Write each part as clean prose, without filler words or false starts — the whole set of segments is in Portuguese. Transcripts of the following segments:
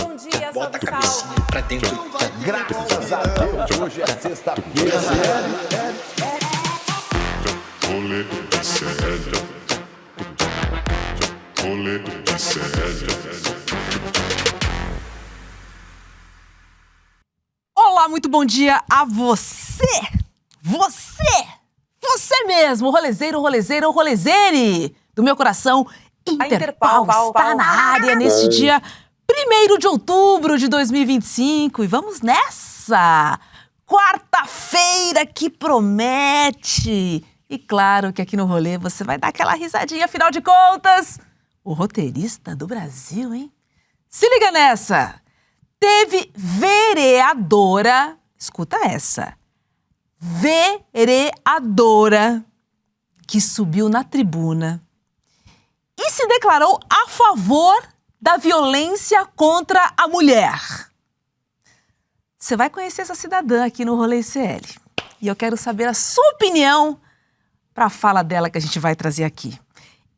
Bom dia, Bota a salve, cabecinha salve. pra dentro. Graças a Deus, hoje é sexta-feira. Rolê de sério. Rolê de sério. Olá, muito bom dia a você! Você mesmo, rolezeiro, rolezeire do meu coração. Interpal está na área neste dia 1º de outubro de 2025 e vamos nessa! Quarta-feira que promete! E claro que aqui no rolê você vai dar aquela risadinha, afinal de contas, o roteirista do Brasil, hein? Se liga nessa! Teve vereadora, escuta essa, vereadora que subiu na tribuna e se declarou a favor da violência contra a mulher. Você vai conhecer essa cidadã aqui no Rolê ICL. E eu quero saber a sua opinião para a fala dela que a gente vai trazer aqui.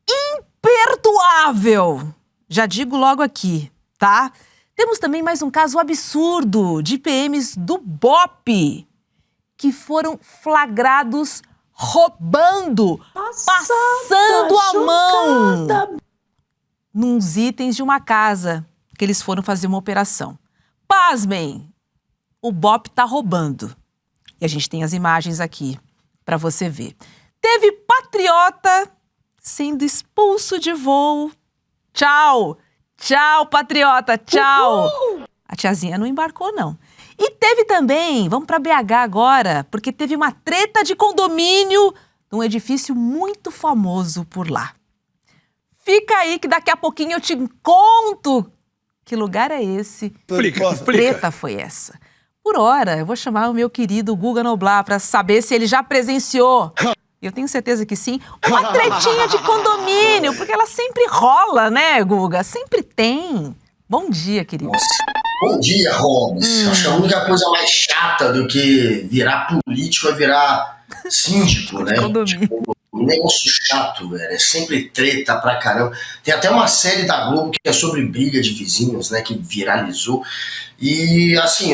Imperdoável! Já digo logo aqui, tá? Temos também mais um caso absurdo de PMs do BOPE que foram flagrados roubando, passando a mão nos itens de uma casa que eles foram fazer uma operação. Pasmem, o BOPE tá roubando. E a gente tem as imagens aqui para você ver. Teve patriota sendo expulso de voo. Tchau! Tchau, patriota, tchau! A tiazinha não embarcou, não. E teve também, vamos para BH agora, porque teve uma treta de condomínio num edifício muito famoso por lá. Fica aí que daqui a pouquinho eu te conto que lugar é esse, Explica. treta foi essa. Por hora, eu vou chamar o meu querido Guga Noblar para saber se ele já presenciou. Eu tenho certeza que sim. Uma tretinha de condomínio, porque ela sempre rola, né, Guga? Sempre tem. Bom dia, querido. Bom dia, Holmes. Acho que a única coisa mais chata do que virar político é virar síndico, né? Condomínio. Tipo, um negócio chato, velho. É sempre treta pra caramba. Tem até uma série da Globo que é sobre briga de vizinhos, né? Que viralizou. E, assim,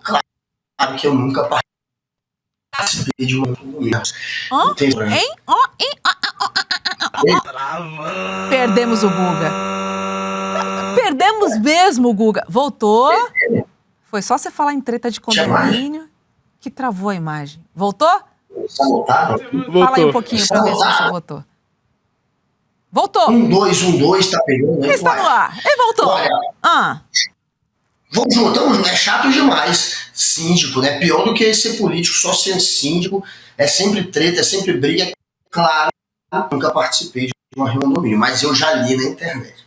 claro que eu nunca participei de uma condomínio. Ó, hein? Ó, hein? Perdemos o Guga. Perdemos mesmo o Guga. Voltou. Foi só você falar em treta de condomínio que travou a imagem. Voltou? Sabotado? Fala aí um pouquinho pra ver se você voltou. Voltou. 1-2, tá pegando, né? Ele está no ar. Ele voltou. Olha, vamos juntar, é chato demais. Síndico, né? Pior do que ser político, só ser síndico. É sempre treta, é sempre briga. Claro, nunca participei de uma reunião do condomínio, mas eu já li na internet.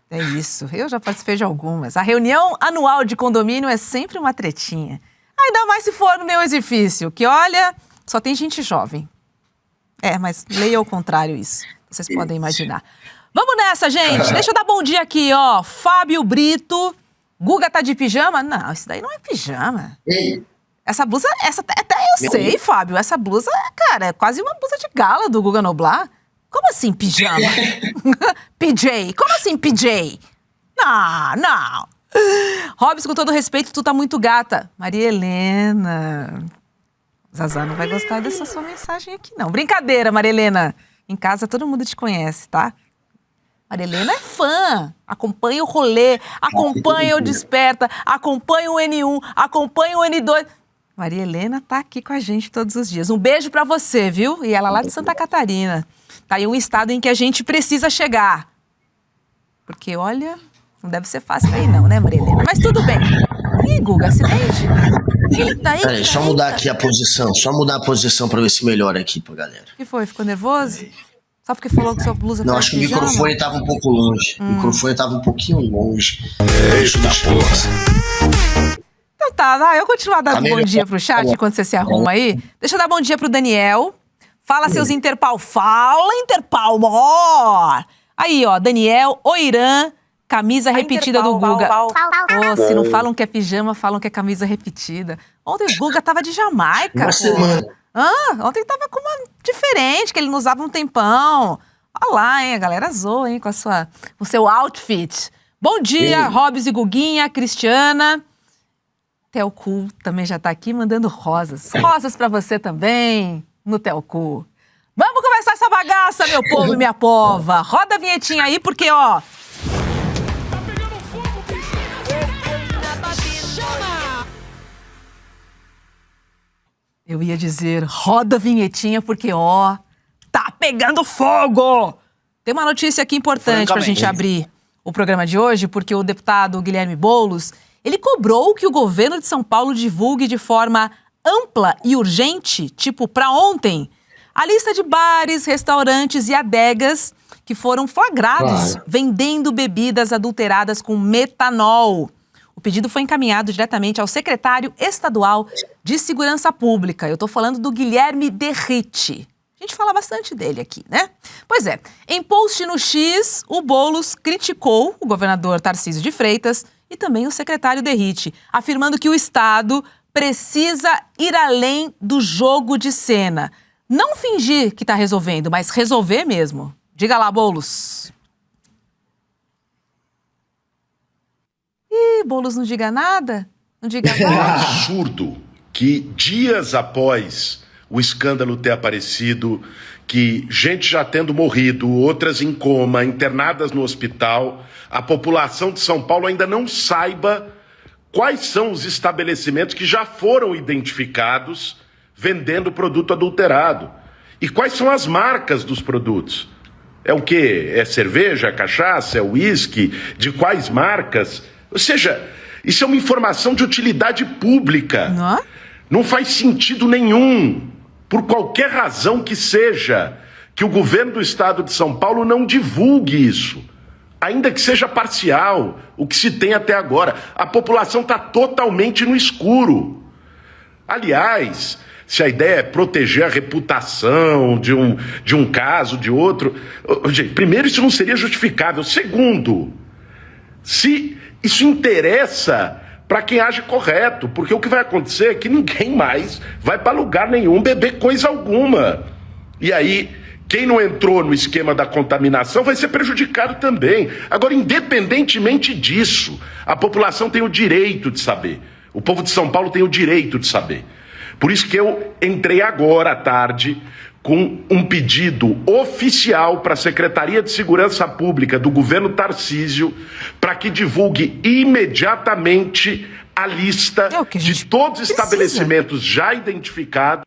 É isso, eu já participei de algumas. A reunião anual de condomínio é sempre uma tretinha. Ainda mais se for no meu edifício, que olha, só tem gente jovem. É, mas leia ao contrário isso, vocês podem imaginar. Vamos nessa, gente, deixa eu dar bom dia aqui, ó. Fábio Brito, Guga tá de pijama? Não, isso daí não é pijama. Ei, Essa blusa, até eu sei, Fábio, essa blusa, cara, é quase uma blusa de gala do Guga Noblar. Como assim pijama? PJ, como assim PJ? Não. Robson, com todo respeito, tu tá muito gata. Maria Helena. Zazá não vai gostar dessa sua mensagem aqui, não. Brincadeira, Maria Helena. Em casa todo mundo te conhece, tá? Maria Helena é fã. Acompanha o rolê, acompanha o Desperta, acompanha o N1, acompanha o N2. Maria Helena tá aqui com a gente todos os dias. Um beijo pra você, viu? E ela lá de Santa Catarina. Tá aí um estado em que a gente precisa chegar. Porque, olha, não deve ser fácil aí não, né, Maria Helena? Mas tudo bem. Ih, Guga, acidente? Eita. peraí, só mudar aqui a posição. Só mudar a posição pra ver se melhora aqui pra galera. O que foi? Ficou nervoso? Só porque falou que sua blusa Não, foi acho que o pijama? microfone tava um pouco longe. O microfone tava um pouquinho longe. Beijo da força. Então tá, vai, eu vou continuar dando bom melhor. dia pro chat enquanto você se arruma aí. Deixa eu dar bom dia pro Daniel. Fala, seus Interpal. Fala, Interpal, amor! Aí, ó, Daniel, Oirã, camisa repetida do Guga. Ô, se não falam que é pijama, falam que é camisa repetida. Ontem o Guga tava de Jamaica, Uma pô. semana. Ontem tava com uma diferente, que ele não usava um tempão. Olha lá, hein, a galera zoa, hein, com o seu outfit. Bom dia, Ei. Robs e Guguinha, Cristiana. Telcu também já tá aqui mandando rosas. Rosas pra você também, no Telcu. Vamos começar essa bagaça, meu povo e minha pova. Roda a vinhetinha aí, porque, ó... Eu ia dizer, roda a vinhetinha, porque, ó, tá pegando fogo! Tem uma notícia aqui importante pra gente abrir o programa de hoje, porque o deputado Guilherme Boulos, ele cobrou que o governo de São Paulo divulgue de forma ampla e urgente, tipo pra ontem, a lista de bares, restaurantes e adegas que foram flagrados vendendo bebidas adulteradas com metanol. O pedido foi encaminhado diretamente ao secretário estadual de Segurança Pública. Eu estou falando do Guilherme Derrite. A gente fala bastante dele aqui, né? Pois é, em post no X, o Boulos criticou o governador Tarcísio de Freitas e também o secretário Derrite, afirmando que o Estado precisa ir além do jogo de cena. Não fingir que está resolvendo, mas resolver mesmo. Diga lá, Boulos. Ih, Boulos não diga nada? Não diga É nada? absurdo que dias após o escândalo ter aparecido, que gente já tendo morrido, outras em coma, internadas no hospital, a população de São Paulo ainda não saiba quais são os estabelecimentos que já foram identificados vendendo produto adulterado. E quais são as marcas dos produtos? É o quê? É cerveja, cachaça, é uísque? De quais marcas? Ou seja, isso é uma informação de utilidade pública. Não? Não faz sentido nenhum, por qualquer razão que seja, que o governo do estado de São Paulo não divulgue isso. Ainda que seja parcial, o que se tem até agora. A população está totalmente no escuro. Aliás, se a ideia é proteger a reputação de um caso, de outro... Gente, primeiro, isso não seria justificável. Segundo, se isso interessa para quem age correto, porque o que vai acontecer é que ninguém mais vai para lugar nenhum beber coisa alguma. E aí, quem não entrou no esquema da contaminação vai ser prejudicado também. Agora, independentemente disso, a população tem o direito de saber. O povo de São Paulo tem o direito de saber. Por isso que eu entrei agora à tarde com um pedido oficial para a Secretaria de Segurança Pública do governo Tarcísio para que divulgue imediatamente a lista de todos os estabelecimentos já identificados.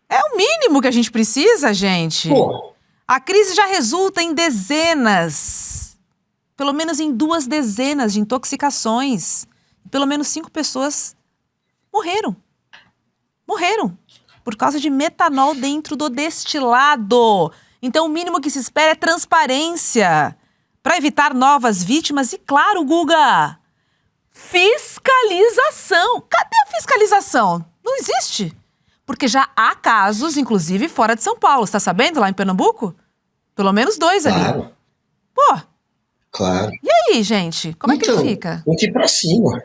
É o mínimo que a gente precisa, gente. Pô. A crise já resulta em dezenas, pelo menos em 2 dezenas de intoxicações. Pelo menos 5 pessoas morreram. Morreram por causa de metanol dentro do destilado. Então, o mínimo que se espera é transparência para evitar novas vítimas e, claro, Guga, fiscalização. Cadê a fiscalização? Não existe. Porque já há casos, inclusive, fora de São Paulo. Você tá sabendo, lá em Pernambuco? Pelo menos 2 ali. Claro, Pô, claro. e aí, gente? Como é que ele fica? Tem que ir pra cima.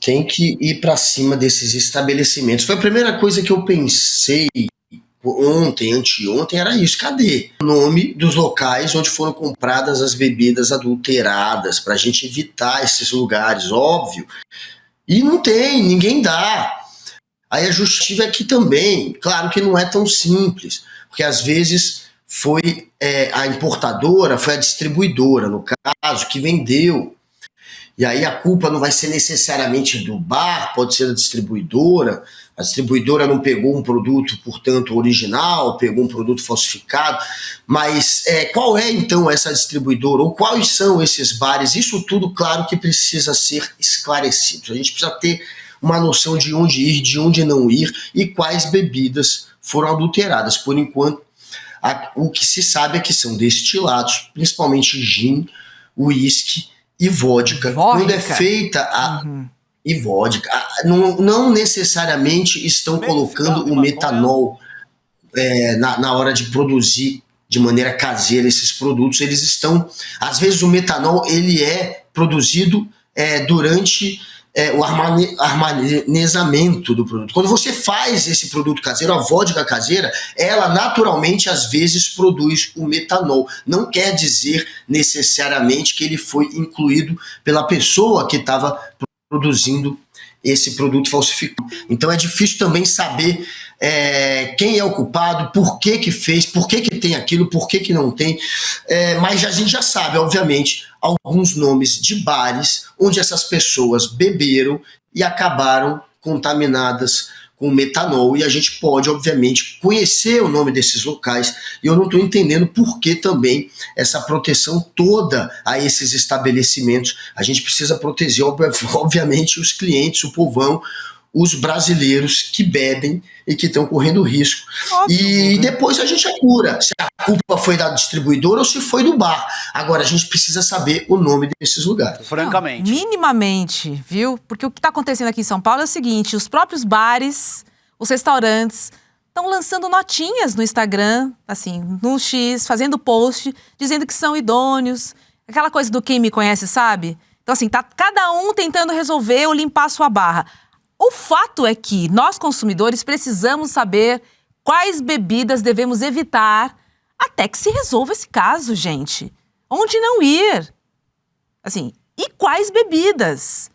Tem que ir pra cima desses estabelecimentos. Foi a primeira coisa que eu pensei ontem, anteontem, era isso. Cadê o nome dos locais onde foram compradas as bebidas adulteradas, pra gente evitar esses lugares, óbvio. E não tem, ninguém dá. Aí a justiça aqui também, claro que não é tão simples, porque às vezes foi a importadora, foi a distribuidora, no caso, que vendeu. E aí a culpa não vai ser necessariamente do bar, pode ser da distribuidora. A distribuidora não pegou um produto, portanto, original, pegou um produto falsificado. Mas qual é, então, essa distribuidora? Ou quais são esses bares? Isso tudo, claro, que precisa ser esclarecido. A gente precisa ter uma noção de onde ir, de onde não ir e quais bebidas foram adulteradas. Por enquanto, o que se sabe é que são destilados, principalmente gin, uísque e vodka. Quando é feita e vodka, não necessariamente estão colocando o metanol na hora de produzir de maneira caseira esses produtos. Eles estão, às vezes o metanol ele é produzido durante o armazenamento do produto. Quando você faz esse produto caseiro, a vodka caseira, ela naturalmente às vezes produz o metanol. Não quer dizer necessariamente que ele foi incluído pela pessoa que estava produzindo esse produto falsificado. Então é difícil também saber quem é o culpado, por que que fez, por que que tem aquilo, por que que não tem. Mas a gente já sabe, obviamente, alguns nomes de bares onde essas pessoas beberam e acabaram contaminadas com metanol, e a gente pode, obviamente, conhecer o nome desses locais, e eu não estou entendendo por que também essa proteção toda a esses estabelecimentos. A gente precisa proteger, obviamente, os clientes, o povão, os brasileiros que bebem e que estão correndo risco. E depois a gente apura se a culpa foi da distribuidora ou se foi do bar. Agora, a gente precisa saber o nome desses lugares. Francamente. Minimamente, viu? Porque o que está acontecendo aqui em São Paulo é o seguinte, os próprios bares, os restaurantes, estão lançando notinhas no Instagram, assim, no X, fazendo post, dizendo que são idôneos. Aquela coisa do quem me conhece, sabe? Então, assim, tá cada um tentando resolver ou limpar a sua barra. O fato é que nós, consumidores, precisamos saber quais bebidas devemos evitar até que se resolva esse caso, gente. Onde não ir? Assim, e quais bebidas?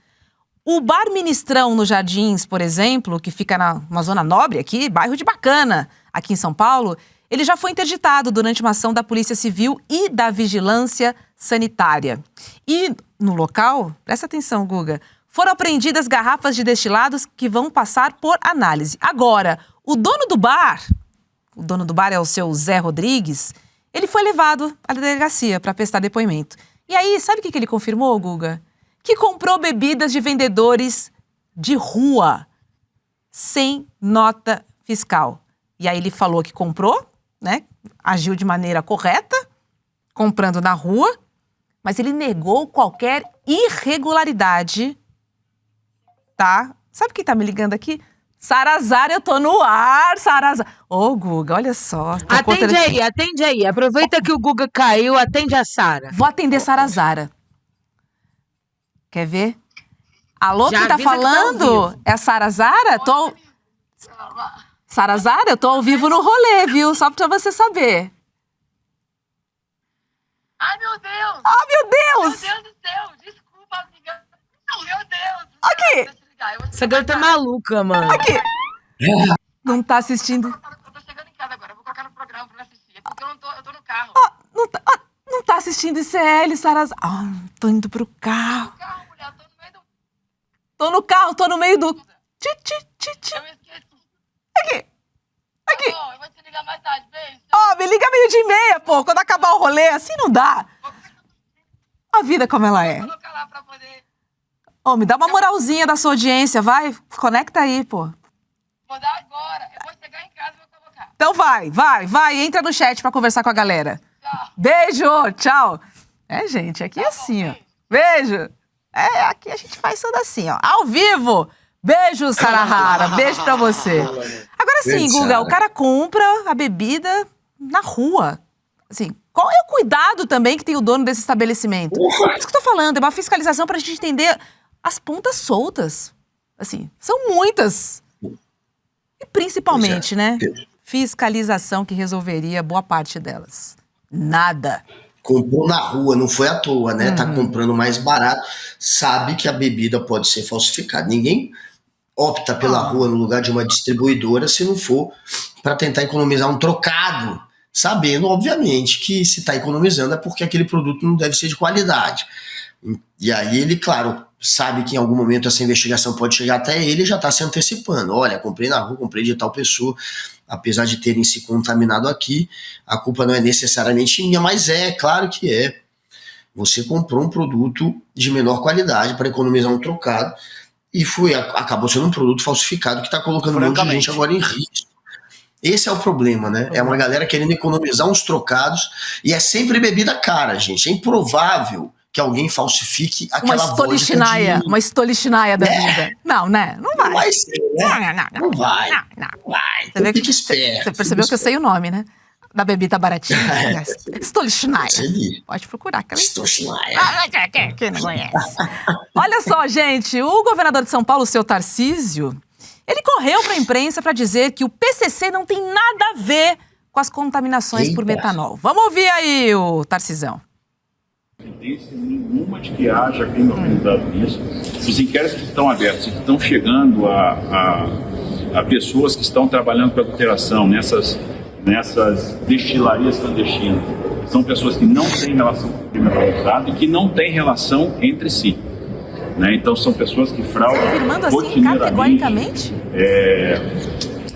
O Bar Ministrão no Jardins, por exemplo, que fica numa zona nobre aqui, bairro de Bacana, aqui em São Paulo, ele já foi interditado durante uma ação da Polícia Civil e da Vigilância Sanitária. E no local, presta atenção, Guga, foram apreendidas garrafas de destilados que vão passar por análise. Agora, o dono do bar é o seu Zé Rodrigues, ele foi levado à delegacia para prestar depoimento. E aí, sabe o que ele confirmou, Guga? Que comprou bebidas de vendedores de rua, sem nota fiscal. E aí ele falou que comprou, né? Agiu de maneira correta, comprando na rua, mas ele negou qualquer irregularidade. Tá? Sabe quem tá me ligando aqui? Sarazara, eu tô no ar, Sarazara. Ô, Guga, olha só. Atende aí. Aproveita que o Guga caiu, atende a Sara. Vou atender Sarazara. Quer ver? Alô, Já quem tá avisa que tá ao falando? vivo. É a Sarazara? Sarazara, eu tô ao vivo no rolê, viu? Só pra você saber. Ai, meu Deus! Ah, meu Deus! Meu Deus do céu! Desculpa, amiga. Meu Deus! Aqui! Essa garota é maluca, mano. Aqui! Não tá assistindo? Eu tô chegando em casa agora, eu vou colocar no programa pra assistir. É porque eu tô no carro. Não tá assistindo ICL, Sarazara. Tô indo pro carro. No carro, mulher, eu tô no meio do... Tô no carro, tô no meio do... Eu me esqueci. Aqui! Tá bom, eu vou te ligar mais tarde. Beijo. Me liga 12:30, pô. Quando acabar o rolê, assim não dá. A vida como ela é. Vou colocar lá pra poder... Me dá uma moralzinha da sua audiência, vai. Conecta aí, pô. Vou dar agora. Eu vou chegar em casa e vou colocar. Então vai. Entra no chat pra conversar com a galera. Tchau. Beijo, tchau. Gente, aqui é assim, ó. Beijo. Aqui a gente faz tudo assim, ó. Ao vivo. Beijo, Sarahara. Beijo pra você. Agora sim, Beijo, Guga, Sara. o cara compra a bebida na rua. Assim, qual é o cuidado também que tem o dono desse estabelecimento? É isso que eu tô falando, é uma fiscalização pra gente entender as pontas soltas. Assim, são muitas. E principalmente, né? Fiscalização que resolveria boa parte delas. Nada. Comprou na rua, não foi à toa, né? Tá comprando mais barato, sabe que a bebida pode ser falsificada. Ninguém opta pela rua no lugar de uma distribuidora se não for para tentar economizar um trocado, sabendo, obviamente, que se está economizando é porque aquele produto não deve ser de qualidade. E aí ele, claro, sabe que em algum momento essa investigação pode chegar até ele e já está se antecipando. Olha, comprei na rua, comprei de tal pessoa, apesar de terem se contaminado aqui, a culpa não é necessariamente minha, mas claro que é. Você comprou um produto de menor qualidade para economizar um trocado e acabou sendo um produto falsificado que está colocando um monte de gente agora em risco. Esse é o problema, né? É uma galera querendo economizar uns trocados e é sempre bebida cara, gente. É improvável que alguém falsifique aquela Uma estolichinaia da vida. Não, né? Não vai. Não vai ser, né? Não vai. Não. Você Você percebeu que eu sei o nome, né? Da bebida baratinha. Stolchnaya. Percebi. Pode procurar. Que ela Stolchnaya. Quem não conhece? Olha só, gente, o governador de São Paulo, o seu Tarcísio, ele correu para a imprensa para dizer que o PCC não tem nada a ver com as contaminações por metanol. Vamos ouvir aí o Tarcisão. Não tem nenhuma de que haja crime organizado nisso. Os inquéritos que estão abertos, que estão chegando a pessoas que estão trabalhando com adulteração nessas destilarias clandestinas, são pessoas que não têm relação com o crime organizado e que não têm relação entre si. Né? Então são pessoas que fraudam afirmando assim, categoricamente?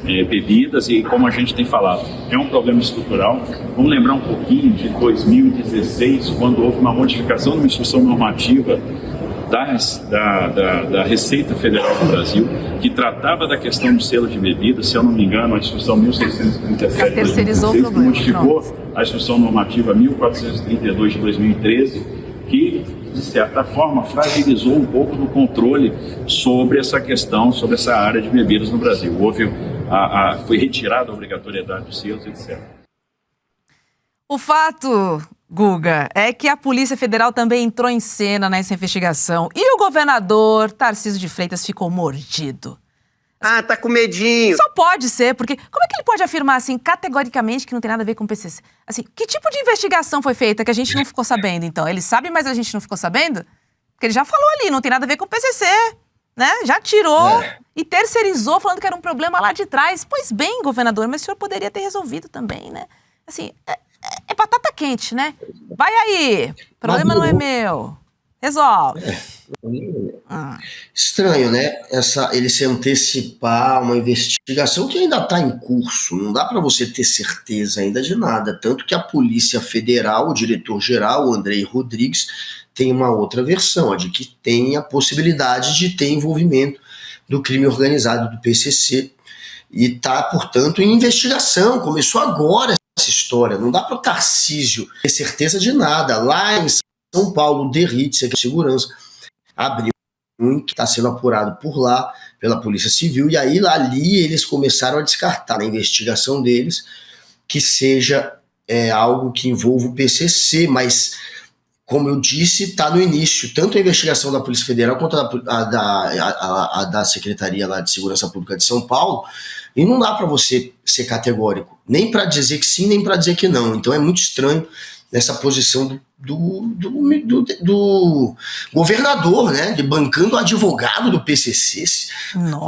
Bebidas, e como a gente tem falado, é um problema estrutural. Vamos lembrar um pouquinho de 2016, quando houve uma modificação de uma instrução normativa da Receita Federal do Brasil, que tratava da questão do selo de bebida, se eu não me engano, a instrução 1637 de 2016, que modificou a instrução normativa 1432 de 2013, que, de certa forma, fragilizou um pouco do controle sobre essa questão, sobre essa área de bebidas no Brasil. Foi retirada a obrigatoriedade dos selos, etc. O fato, Guga, é que a Polícia Federal também entrou em cena nessa investigação e o governador Tarcísio de Freitas ficou mordido. Ah, tá com medinho. Só pode ser, porque como é que ele pode afirmar assim, categoricamente, que não tem nada a ver com o PCC? Assim, que tipo de investigação foi feita que a gente não ficou sabendo, então? Ele sabe, mas a gente não ficou sabendo? Porque ele já falou ali, não tem nada a ver com o PCC, né? Já tirou e terceirizou, falando que era um problema lá de trás. Pois bem, governador, mas o senhor poderia ter resolvido também, né? Assim, é batata quente, né? Vai aí, o problema não é meu. Resolve. Estranho, né? Ele se antecipar uma investigação que ainda está em curso. Não dá para você ter certeza ainda de nada. Tanto que a Polícia Federal, o diretor-geral, o Andrei Rodrigues, tem uma outra versão, a de que tem a possibilidade de ter envolvimento do crime organizado do PCC. E está, portanto, em investigação. Começou agora essa história. Não dá para o Tarcísio ter certeza de nada. Lá em São Paulo, o DERIT, que é segurança, abriu um que está sendo apurado por lá, pela Polícia Civil, e aí ali eles começaram a descartar na investigação deles que seja algo que envolva o PCC, mas, como eu disse, está no início, tanto a investigação da Polícia Federal quanto a da Secretaria lá de Segurança Pública de São Paulo, e não dá para você ser categórico, nem para dizer que sim, nem para dizer que não. Então é muito estranho essa posição do governador, né, de bancando o advogado do PCC,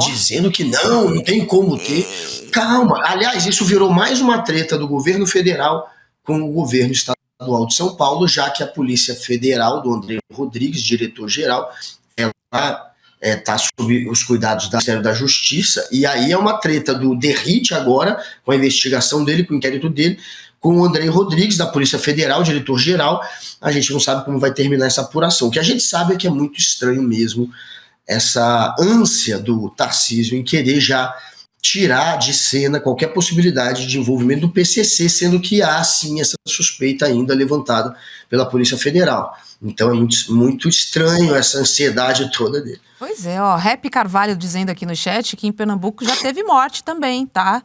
dizendo que não tem como ter. Calma, aliás, isso virou mais uma treta do governo federal com o governo estadual de São Paulo, já que a Polícia Federal, do André Rodrigues, diretor-geral, ela está sob os cuidados do Ministério da Justiça, e aí é uma treta do DERIT agora, com a investigação dele, com o inquérito dele, com o Andrei Rodrigues, da Polícia Federal, diretor-geral. A gente não sabe como vai terminar essa apuração. O que a gente sabe é que é muito estranho mesmo essa ânsia do Tarcísio em querer já tirar de cena qualquer possibilidade de envolvimento do PCC, sendo que há, sim, essa suspeita ainda levantada pela Polícia Federal. Então é muito estranho essa ansiedade toda dele. Pois é, ó, Rap Carvalho dizendo aqui no chat que em Pernambuco já teve morte também, tá?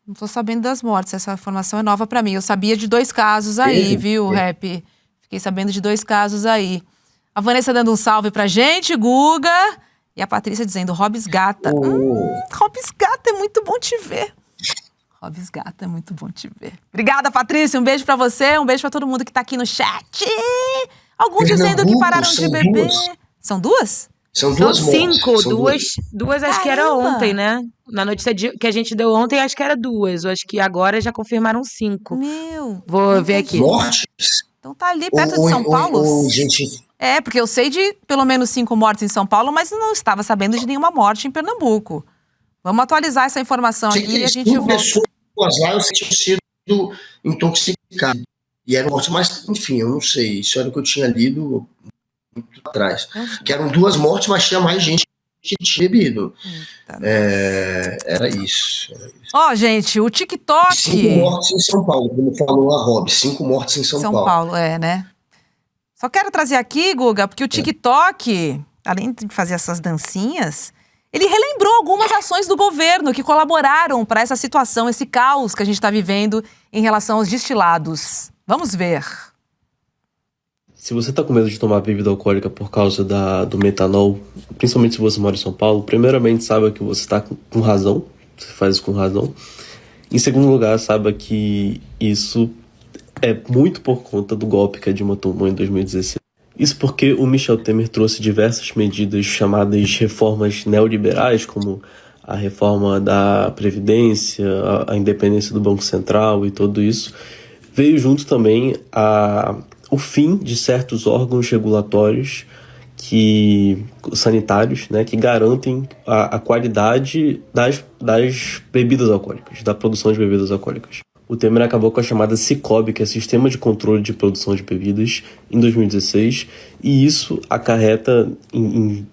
Não tô sabendo das mortes, essa informação é nova pra mim. Eu sabia de 2 casos aí, viu, Rap? Fiquei sabendo de 2 casos aí. A Vanessa dando um salve pra gente, Guga. E a Patrícia dizendo, Robes Gata. Robes Gata, é muito bom te ver. Robes Gata, é muito bom te ver. Obrigada, Patrícia. Um beijo pra você, um beijo pra todo mundo que tá aqui no chat. Alguns dizendo que pararam de beber. São 2? São 2 mortes. 5, duas acho que era ontem, né? Na notícia que a gente deu ontem, acho que era 2. Eu acho que agora já confirmaram 5. Meu. Vou ver aqui. Mortes? Então tá ali perto de São Paulo. Gente... porque eu sei de pelo menos 5 mortes em São Paulo, mas não estava sabendo de nenhuma morte em Pernambuco. Vamos atualizar essa informação aqui e a gente volta. Pessoas lá eu sei que tinham sido intoxicadas. E eram mortes, mas enfim, eu não sei. Isso era o que eu tinha lido muito atrás. Que eram 2 mortes, mas tinha mais gente que tinha bebido. Era isso. Ó, gente, o TikTok... 5 mortes em São Paulo, como falou a Rob. 5 mortes em São Paulo. São Paulo, né? Só quero trazer aqui, Guga, porque o TikTok, além de fazer essas dancinhas, ele relembrou algumas ações do governo que colaboraram para essa situação, esse caos que a gente está vivendo em relação aos destilados. Vamos ver. Se você está com medo de tomar bebida alcoólica por causa do metanol, principalmente se você mora em São Paulo, primeiramente saiba que você está com razão, você faz isso com razão. Em segundo lugar, saiba que isso é muito por conta do golpe que a Dilma tomou em 2016. Isso porque o Michel Temer trouxe diversas medidas chamadas reformas neoliberais, como a reforma da Previdência, a independência do Banco Central e tudo isso. Veio junto também o fim de certos órgãos regulatórios sanitários, né, que garantem a qualidade das bebidas alcoólicas, da produção de bebidas alcoólicas. O Temer acabou com a chamada Sicob, que é Sistema de Controle de Produção de Bebidas, em 2016, e isso acarreta em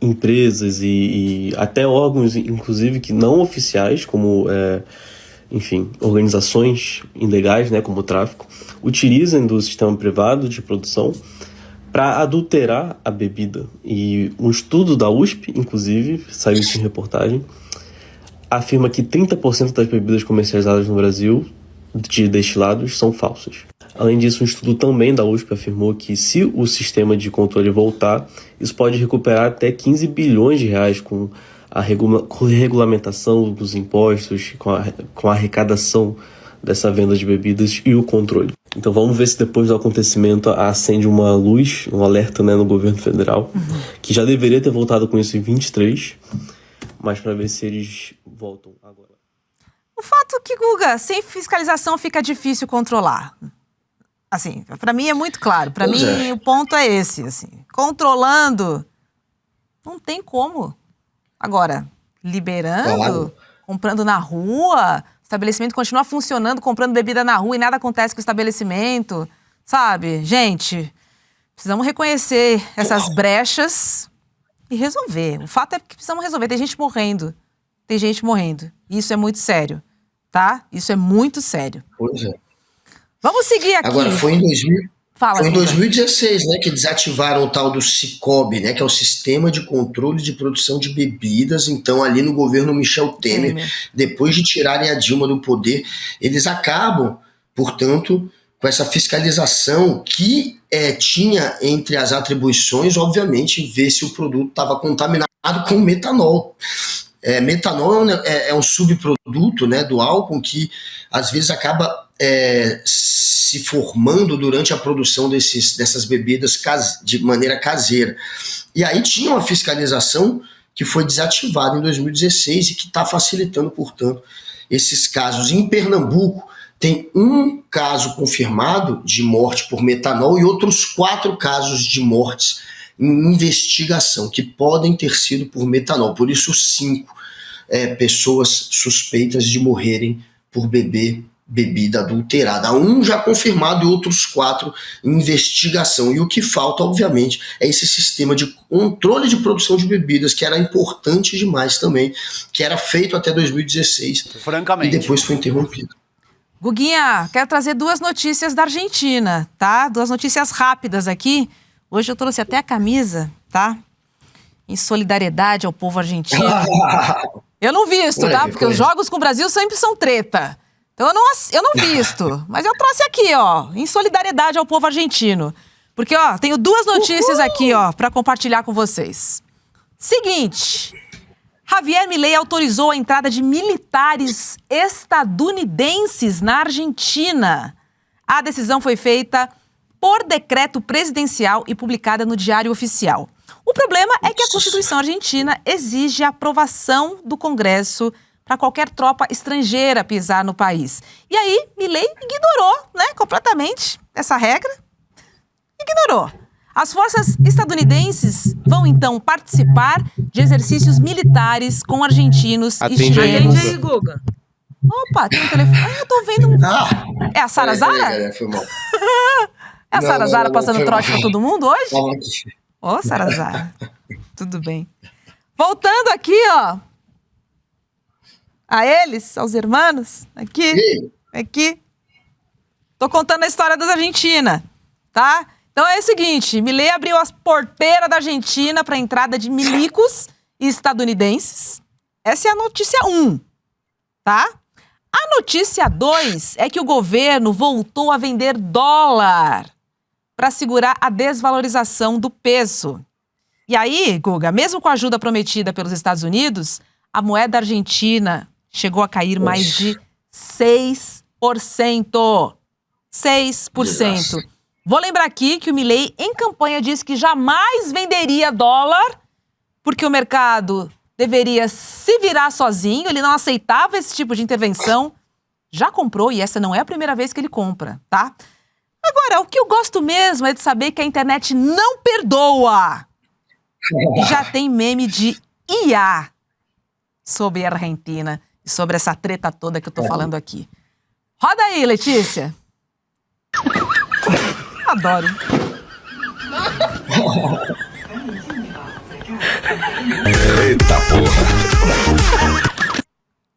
empresas e até órgãos, inclusive, que não oficiais, como, organizações ilegais, né, como o tráfico, utilizam do sistema privado de produção para adulterar a bebida. E um estudo da USP, inclusive, saiu isso em reportagem, afirma que 30% das bebidas comercializadas no Brasil de destilados são falsas. Além disso, um estudo também da USP afirmou que se o sistema de controle voltar, isso pode recuperar até 15 bilhões de reais com a regulamentação dos impostos, com a arrecadação dessa venda de bebidas e o controle. Então vamos ver se depois do acontecimento acende uma luz, um alerta, né, no governo federal, que já deveria ter voltado com isso em 23, mas para ver se eles voltam agora. O fato é que, Guga, sem fiscalização fica difícil controlar. Assim, para mim é muito claro. Para mim o ponto é esse, assim. Controlando, não tem como. Agora, liberando, comprando na rua, o estabelecimento continua funcionando, comprando bebida na rua e nada acontece com o estabelecimento, sabe? Gente, precisamos reconhecer essas brechas e resolver. O fato é que precisamos resolver. Tem gente morrendo. Isso é muito sério, tá? Isso é muito sério. Pois é. Vamos seguir aqui. Agora, foi em 2016, né, que desativaram o tal do Sicob, né, que é o Sistema de Controle de Produção de Bebidas. Então, ali no governo Michel Temer, depois de tirarem a Dilma do poder, eles acabam, portanto, com essa fiscalização que tinha entre as atribuições, obviamente, ver se o produto estava contaminado com metanol. Metanol é um subproduto, né, do álcool que às vezes acaba se formando durante a produção dessas bebidas de maneira caseira. E aí tinha uma fiscalização que foi desativada em 2016 e que está facilitando, portanto, esses casos. Em Pernambuco tem um caso confirmado de morte por metanol e outros 4 casos de mortes em investigação, que podem ter sido por metanol. Por isso, 5 pessoas suspeitas de morrerem por beber bebida adulterada. 1 já confirmado e outros 4 em investigação. E o que falta, obviamente, é esse sistema de controle de produção de bebidas, que era importante demais também, que era feito até 2016. Francamente. E depois foi interrompido. Guguinha, quero trazer 2 notícias da Argentina, tá? 2 notícias rápidas aqui. Hoje eu trouxe até a camisa, tá? Em solidariedade ao povo argentino. Eu não visto, tá? Porque os jogos com o Brasil sempre são treta. Então eu não visto. Mas eu trouxe aqui, ó, em solidariedade ao povo argentino. Porque, ó, tenho 2 notícias aqui, ó, pra compartilhar com vocês. Seguinte, Javier Milei autorizou a entrada de militares estadunidenses na Argentina. A decisão foi feita por decreto presidencial e publicada no Diário Oficial. O problema é que a Constituição argentina exige a aprovação do Congresso para qualquer tropa estrangeira pisar no país. E aí, Milei ignorou, né, completamente essa regra. Ignorou. As forças estadunidenses vão, então, participar de exercícios militares com argentinos e chilenos. Atende aí, Guga. Opa, tem um telefone. Eu tô vendo É a Sara Zara? Foi mal. É a Sara Zara passando trote pra todo mundo hoje? Calma. Ô, Sara Zara. Tudo bem. Voltando aqui, ó. A eles, aos irmãos. Aqui. Tô contando a história da Argentina, tá? Então é o seguinte, Milei abriu as porteiras da Argentina para a entrada de milicos e estadunidenses. Essa é a notícia 1, tá? A notícia 2 é que o governo voltou a vender dólar para segurar a desvalorização do peso. E aí, Guga, mesmo com a ajuda prometida pelos Estados Unidos, a moeda argentina chegou a cair mais de 6%. 6%. Vou lembrar aqui que o Milei, em campanha, disse que jamais venderia dólar porque o mercado deveria se virar sozinho, ele não aceitava esse tipo de intervenção. Já comprou e essa não é a primeira vez que ele compra, tá? Agora, o que eu gosto mesmo é de saber que a internet não perdoa. E já tem meme de IA sobre a Argentina e sobre essa treta toda que eu tô falando aqui. Roda aí, Letícia. Adoro. Eita porra!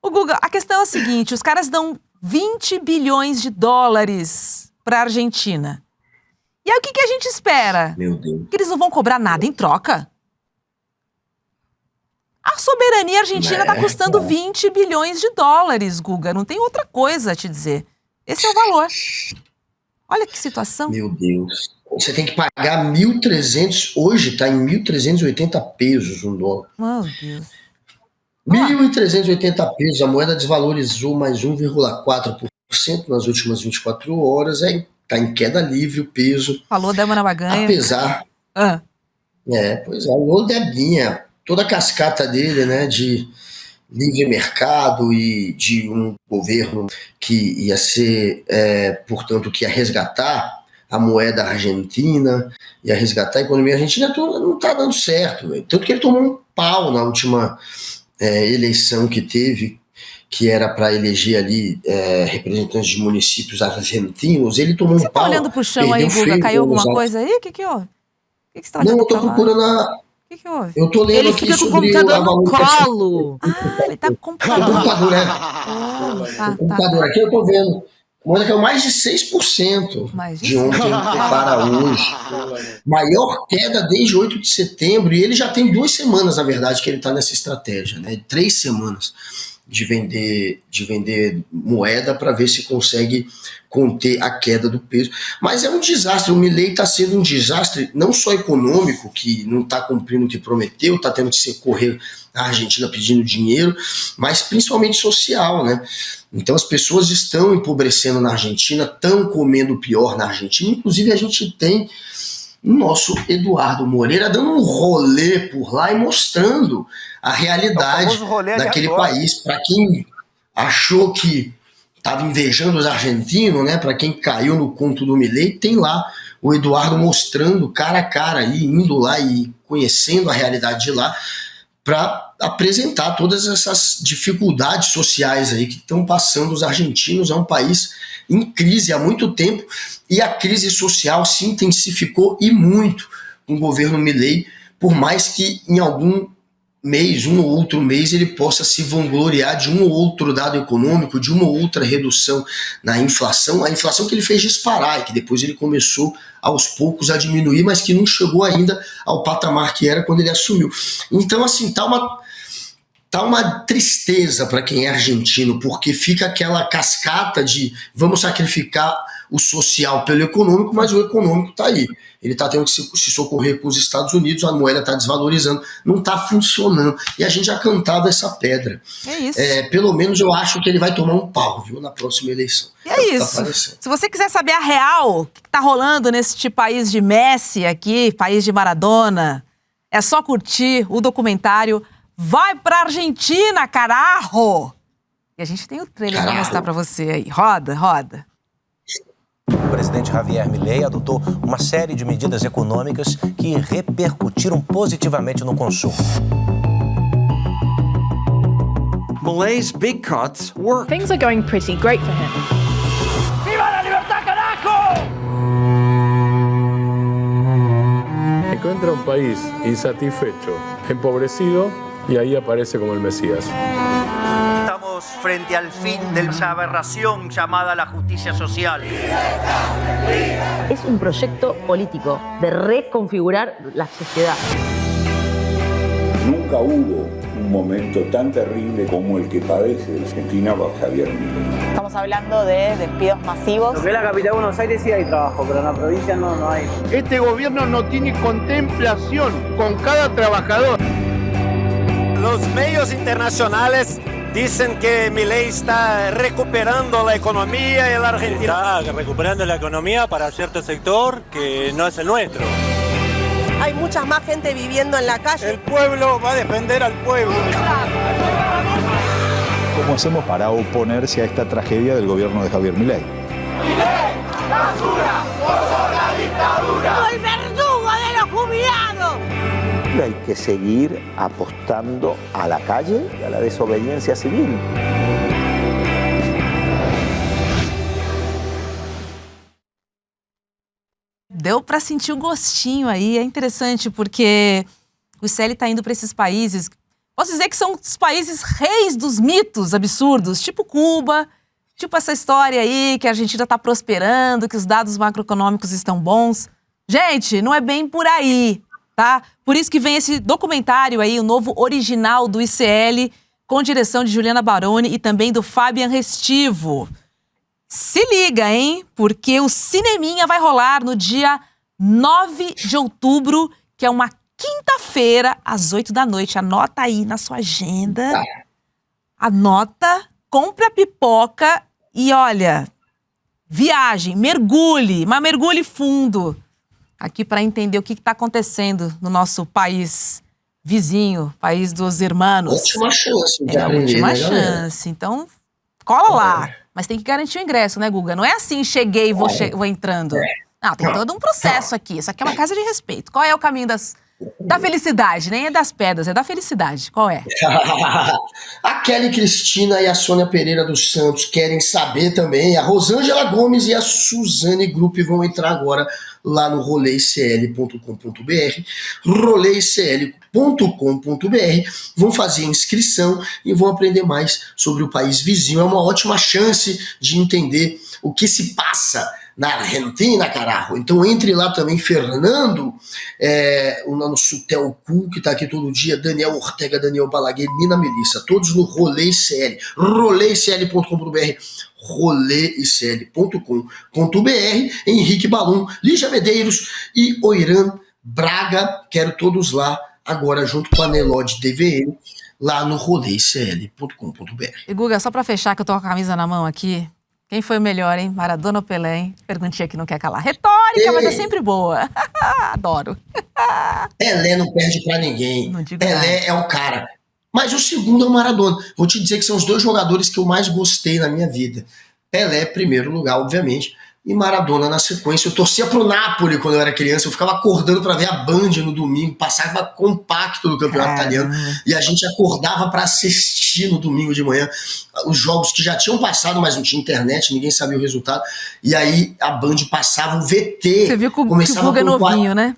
O Guga, a questão é a seguinte, os caras dão 20 bilhões de dólares para a Argentina. E aí o que a gente espera? Meu Deus. Que eles não vão cobrar nada em troca? A soberania argentina está custando 20 bilhões de dólares, Guga. Não tem outra coisa a te dizer. Esse é o valor. Olha que situação. Meu Deus. Você tem que pagar 1.300, hoje está em 1.380 pesos um dólar. Meu Deus. 1.380 pesos, a moeda desvalorizou mais 1,4% nas últimas 24 horas, está em queda livre o peso. Falou Débora Baganha. Apesar... Pois é, o Debinha, toda a cascata dele, né, de livre mercado e de um governo que ia ser, portanto, que ia resgatar a moeda argentina, ia resgatar a economia argentina, não está dando certo. Tanto que ele tomou um pau na última eleição que teve, que era para eleger ali representantes de municípios argentinos. Ele tomou um pau. Você tá olhando pro chão aí, Guga? Caiu alguma coisa aí? O que houve? O que você tá olhando? Não, eu tô procurando a... O que houve? Eu tô lendo aqui sobre o computador no colo. Ele tá com o computador. O computador, o computador aqui eu tô vendo. A moeda caiu mais de 6% de ontem para hoje. Maior queda desde 8 de setembro. E ele já tem 2 semanas, na verdade, que ele está nessa estratégia, né? 3 semanas de vender moeda para ver se consegue conter a queda do peso. Mas é um desastre. O Milei está sendo um desastre não só econômico, que não está cumprindo o que prometeu, está tendo que socorrer a Argentina pedindo dinheiro, mas principalmente social, né? Então as pessoas estão empobrecendo na Argentina, estão comendo pior na Argentina. Inclusive a gente tem o nosso Eduardo Moreira dando um rolê por lá e mostrando a realidade daquele país. Para quem achou que estava invejando os argentinos, né? Para quem caiu no conto do Milei, tem lá o Eduardo mostrando cara a cara, aí, indo lá e conhecendo a realidade de lá, para apresentar todas essas dificuldades sociais aí que estão passando os argentinos. É um país em crise há muito tempo e a crise social se intensificou e muito com o governo Milei, por mais que em algum mês, um ou outro mês, ele possa se vangloriar de um ou outro dado econômico, de uma ou outra redução na inflação, a inflação que ele fez disparar e que depois ele começou aos poucos a diminuir, mas que não chegou ainda ao patamar que era quando ele assumiu. Então, assim, tá uma tristeza para quem é argentino, porque fica aquela cascata de vamos sacrificar o social pelo econômico, mas o econômico está aí. Ele está tendo que se socorrer com os Estados Unidos, a moeda está desvalorizando, não está funcionando. E a gente já cantava essa pedra. É isso. Pelo menos eu acho que ele vai tomar um pau, viu, na próxima eleição. E é isso. Se você quiser saber a real, o que está rolando neste país de Messi aqui, país de Maradona, é só curtir o documentário Vai pra Argentina, carajo! E a gente tem o trailer para mostrar para você aí. Roda, roda. O presidente Javier Milei adotou uma série de medidas econômicas que repercutiram positivamente no consumo. Milei's big cuts work. Things are going pretty great for him. ¡Viva la libertad, carajo! Encuentra un país insatisfecho, empobrecido, y ahí aparece como el Mesías. Estamos frente al fin de esa aberración llamada la justicia social. Es un proyecto político de reconfigurar la sociedad. Nunca hubo un momento tan terrible como el que padece la Argentina bajo Javier Milei. Estamos hablando de despidos masivos. Lo que es la capital de Buenos Aires sí hay trabajo, pero en la provincia no hay. Este gobierno no tiene contemplación con cada trabajador. Los medios internacionales dicen que Milei está recuperando la economía y la Argentina. Está recuperando la economía para cierto sector que no es el nuestro. Hay mucha más gente viviendo en la calle. El pueblo va a defender al pueblo. ¿Cómo hacemos para oponerse a esta tragedia del gobierno de Javier Milei? ¡Milei, basura, por la dictadura! ¡El verdugo de los jubilados! Hay que seguir apostando a la calle y a la desobediencia civil. Deu para sentir o gostinho aí, é interessante porque o ICL está indo para esses países, posso dizer que são os países reis dos mitos absurdos, tipo Cuba, tipo essa história aí que a Argentina está prosperando, que os dados macroeconômicos estão bons. Gente, não é bem por aí, tá? Por isso que vem esse documentário aí, o novo original do ICL, com direção de Juliana Baroni e também do Fabian Restivo. Se liga, hein? Porque o Cineminha vai rolar no dia 9 de outubro, que é uma quinta-feira, às 8 da noite. Anota aí na sua agenda. Anota, compra a pipoca e olha, viagem, mergulhe, mas mergulhe fundo aqui para entender o que está acontecendo no nosso país vizinho, país dos irmãos. Última chance de aprender, última né, chance. galera? Então, cola lá. Mas tem que garantir o ingresso, né, Guga? Não é assim, cheguei e vou entrando. Não, tem todo um processo aqui. Isso aqui é uma casa de respeito. Qual é o caminho da felicidade? Nem é das pedras, é da felicidade. Qual é? A Kelly Cristina e a Sônia Pereira dos Santos querem saber também. A Rosângela Gomes e a Suzane Grupp vão entrar agora lá no roleicl.com.br, roleicl.com.br, vão fazer inscrição e vão aprender mais sobre o país vizinho. É uma ótima chance de entender o que se passa na Argentina, carajo. Então entre lá também, Fernando, o nosso Telcu, que tá aqui todo dia, Daniel Ortega, Daniel Balaguer, Nina Melissa, todos no roleicl, roleicl.com.br, roleicl.com.br, Henrique Balum, Lígia Medeiros e Oiran Braga, quero todos lá agora junto com a Nelode DVM, lá no roleicl.com.br. E Guga, só pra fechar, que eu tô com a camisa na mão aqui, quem foi o melhor, hein? Maradona ou Pelé, hein? Perguntinha que não quer calar. Retórica, mas é sempre boa. Adoro. Pelé não perde pra ninguém. Pelé nada. é o cara. Mas o segundo é o Maradona. Vou te dizer que são os dois jogadores que eu mais gostei na minha vida. Pelé, em primeiro lugar, obviamente, e Maradona na sequência. Eu torcia pro Napoli quando eu era criança, eu ficava acordando pra ver a Band no domingo, passava compacto do campeonato italiano, e a gente acordava pra assistir no domingo de manhã os jogos que já tinham passado, mas não tinha internet, ninguém sabia o resultado, e aí a Band passava o VT. Você viu que o começava Guga é novinho, né?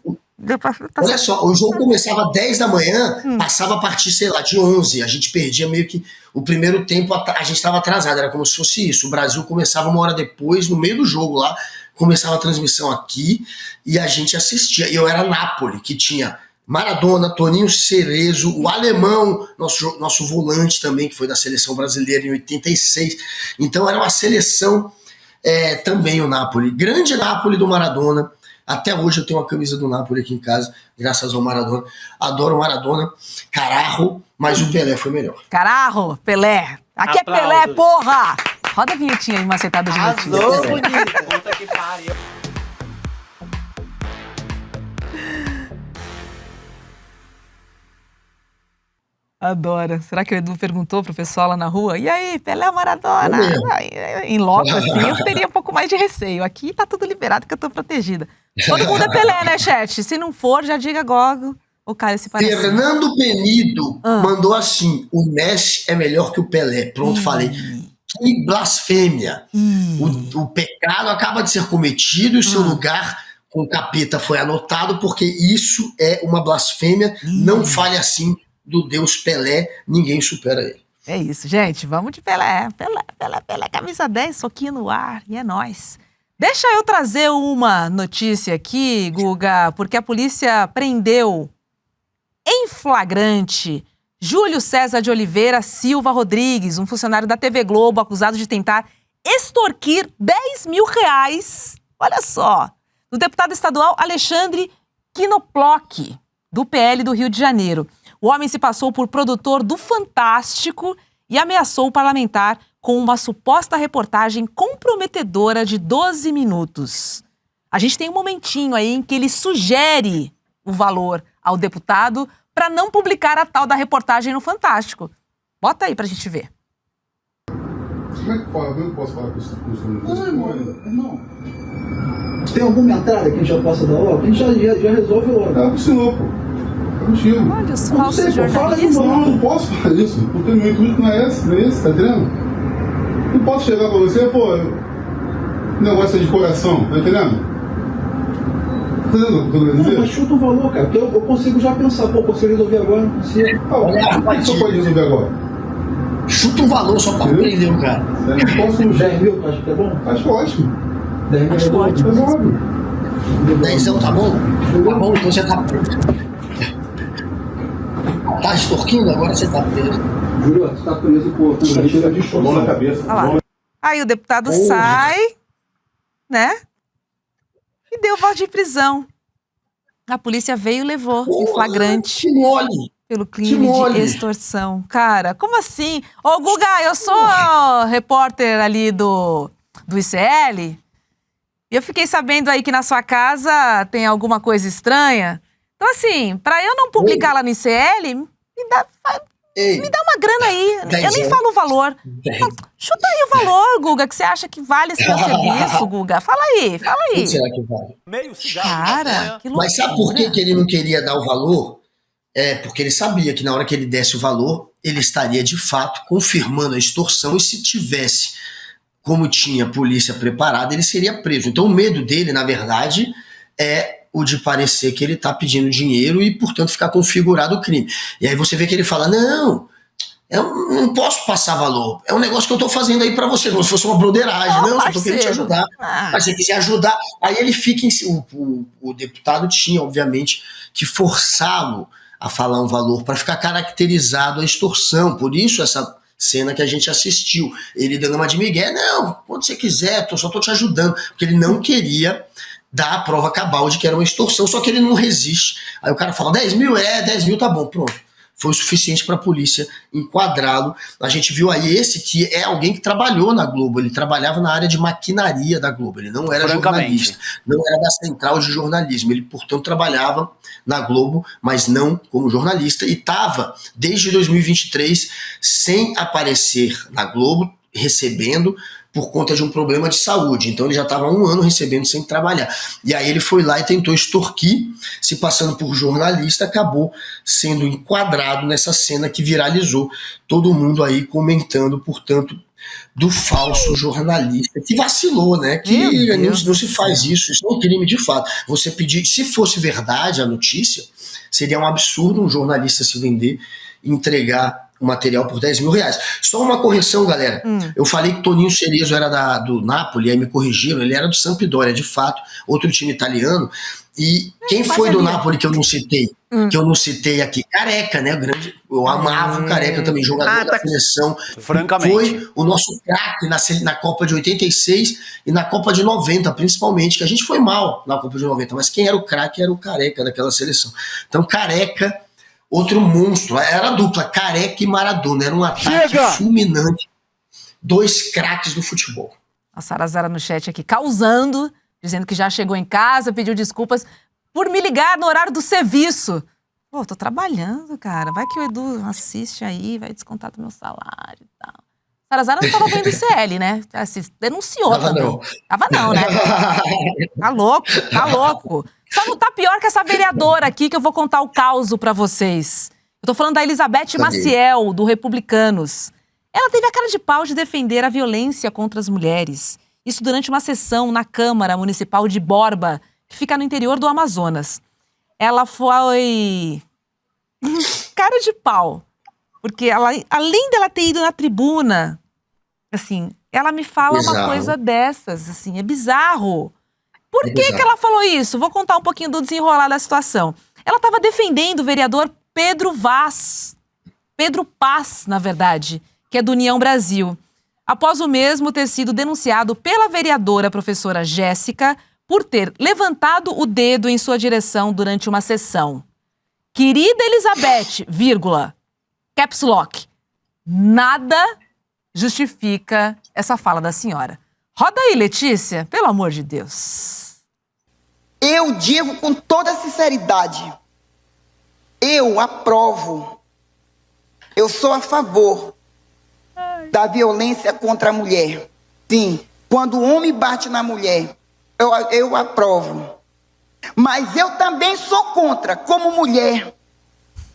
Olha só, o jogo começava 10 da manhã, passava a partir, sei lá, de 11. A gente perdia meio que o primeiro tempo, a gente estava atrasado, era como se fosse isso. O Brasil começava uma hora depois, no meio do jogo lá, começava a transmissão aqui e a gente assistia. E eu era Napoli, que tinha Maradona, Toninho Cerezo, o alemão, nosso volante também, que foi da seleção brasileira em 86. Então era uma seleção também o Napoli. Grande Napoli do Maradona. Até hoje eu tenho uma camisa do Napoli aqui em casa, graças ao Maradona. Adoro o Maradona, carajo, mas o Pelé foi melhor. Carajo, Pelé. Aqui Aplausos. É Pelé, porra! Roda a vinhetinha aí, macetada de notícias. Arrasou, bonita. Puta que pariu. Adoro. Será que o Edu perguntou pro pessoal lá na rua? E aí, Pelé ou Maradona? Em loco, assim, eu teria um pouco mais de receio. Aqui tá tudo liberado que eu tô protegida. Todo mundo é Pelé, né, chat? Se não for, já diga Gogo. O cara se parece. Fernando Penido mandou assim: o Messi é melhor que o Pelé. Pronto, falei. Que blasfêmia. O pecado acaba de ser cometido e o seu lugar com o capeta foi anotado, porque isso é uma blasfêmia. Não fale assim do Deus Pelé, ninguém supera ele. É isso, gente. Vamos de Pelé. Pelé, camisa 10, soquinho no ar. E é nóis. Deixa eu trazer uma notícia aqui, Guga, porque a polícia prendeu em flagrante Júlio César de Oliveira Silva Rodrigues, um funcionário da TV Globo, acusado de tentar extorquir R$10 mil. Olha só. Do deputado estadual Alexandre Quinoplock, do PL do Rio de Janeiro. O homem se passou por produtor do Fantástico e ameaçou o parlamentar com uma suposta reportagem comprometedora de 12 minutos. A gente tem um momentinho aí em que ele sugere o valor ao deputado para não publicar a tal da reportagem no Fantástico. Bota aí pra gente ver. Como é que fala? Eu não posso falar com isso. Não. Tem alguma entrada que a gente já possa dar logo? A gente já resolve logo. É pro senhor, pô. É contigo. Olha os falsos jornalistas. Não posso fazer isso. Porque o meu intuito não é esse, tá entendendo? Não posso chegar pra você, pô, o negócio é de coração, tá entendendo? Não, mas chuta o valor, cara, porque eu consigo já pensar, pô, consigo resolver agora, não consigo. O que você pode resolver agora? Chuta um valor só pra aprender o cara. Posso 10 mil, acho que é bom? Acho ótimo. 10 mil acho ótimo. Resolve. 10 tá bom? Tá bom, então você tá preso. Tá extorquindo, agora você tá preso. Júlio, você tá preso por tentativa de extorsão na cabeça. Aí o deputado sai, né? E deu voz de prisão. A polícia veio e levou em flagrante. Que mole! Pelo crime de extorsão. Cara, como assim? Ô, Guga, eu sou repórter ali do ICL e eu fiquei sabendo aí que na sua casa tem alguma coisa estranha. Então, assim, pra eu não publicar lá no ICL, me dá uma grana aí. Eu nem falo o valor. Chuta aí o valor, Guga, que você acha que vale esse seu serviço, Guga. Fala aí. Quanto será que vale? Meio cigarro. Cara, que loucura. Mas sabe por que ele não queria dar o valor? É porque ele sabia que na hora que ele desse o valor, ele estaria de fato confirmando a extorsão, e se tivesse, como tinha polícia preparada, ele seria preso. Então o medo dele, na verdade, é o de parecer que ele está pedindo dinheiro e, portanto, ficar configurado o crime. E aí você vê que ele fala, não, eu não posso passar valor, é um negócio que eu estou fazendo aí para você, como se fosse uma broderagem, não, só estou querendo te ajudar. Mas se você quiser ajudar, aí ele fica em cima. O deputado tinha, obviamente, que forçá-lo a falar um valor para ficar caracterizado a extorsão. Por isso essa cena que a gente assistiu, ele dando uma de migué, não, quando você quiser, só estou te ajudando, porque ele não queria dar a prova cabal de que era uma extorsão, só que ele não resiste. Aí o cara fala, 10 mil? 10 mil tá bom, pronto. Foi o suficiente para a polícia enquadrá-lo. A gente viu aí esse que é alguém que trabalhou na Globo, ele trabalhava na área de maquinaria da Globo, ele não era jornalista, não era da central de jornalismo, ele, portanto, trabalhava na Globo, mas não como jornalista, e estava, desde 2023, sem aparecer na Globo, recebendo por conta de um problema de saúde. Então ele já estava há 1 ano recebendo sem trabalhar. E aí ele foi lá e tentou extorquir, se passando por jornalista, acabou sendo enquadrado nessa cena que viralizou. Todo mundo aí comentando, portanto, do falso jornalista, que vacilou, né? Que não se faz isso é um crime de fato. Você pedir, se fosse verdade a notícia, seria um absurdo um jornalista se vender e entregar o material por 10 mil reais. Só uma correção, galera. Eu falei que Toninho Cerezo era do Napoli, aí me corrigiram, ele era do Sampdoria, de fato, outro time italiano. E quem foi do Napoli que eu não citei, aqui? Careca, né? Eu amava o Careca também, jogador da seleção. Francamente. Foi o nosso craque na Copa de 86 e na Copa de 90, principalmente, que a gente foi mal na Copa de 90, mas quem era o craque era o Careca daquela seleção. Então, Careca, outro monstro, era a dupla, Careca e Maradona, era um ataque fulminante, 2 craques do futebol. A Sara Zara no chat aqui, causando, dizendo que já chegou em casa, pediu desculpas por me ligar no horário do serviço. Pô, tô trabalhando, cara, vai que o Edu assiste aí, vai descontar do meu salário e tal. Sara Zara não tava vendo ICL, né? Denunciou tava também. Não. Tava não, né? Tá louco. Só não tá pior que essa vereadora aqui, que eu vou contar o caos pra vocês. Eu tô falando da Elizabeth Maciel, do Republicanos. Ela teve a cara de pau de defender a violência contra as mulheres. Isso durante uma sessão na Câmara Municipal de Borba, que fica no interior do Amazonas. Ela foi cara de pau. Porque ela, além dela ter ido na tribuna, assim, ela me fala uma coisa dessas, assim, é bizarro. Por que ela falou isso? Vou contar um pouquinho do desenrolar da situação. Ela estava defendendo o vereador Pedro Vaz, Pedro Paz, na verdade, que é do União Brasil, após o mesmo ter sido denunciado pela vereadora professora Jéssica por ter levantado o dedo em sua direção durante uma sessão. Querida Elizabeth, vírgula, caps lock, nada justifica essa fala da senhora. Roda aí, Letícia, pelo amor de Deus. Eu digo com toda sinceridade, eu aprovo, eu sou a favor da violência contra a mulher. Sim, quando o homem bate na mulher, eu aprovo. Mas eu também sou contra, como mulher.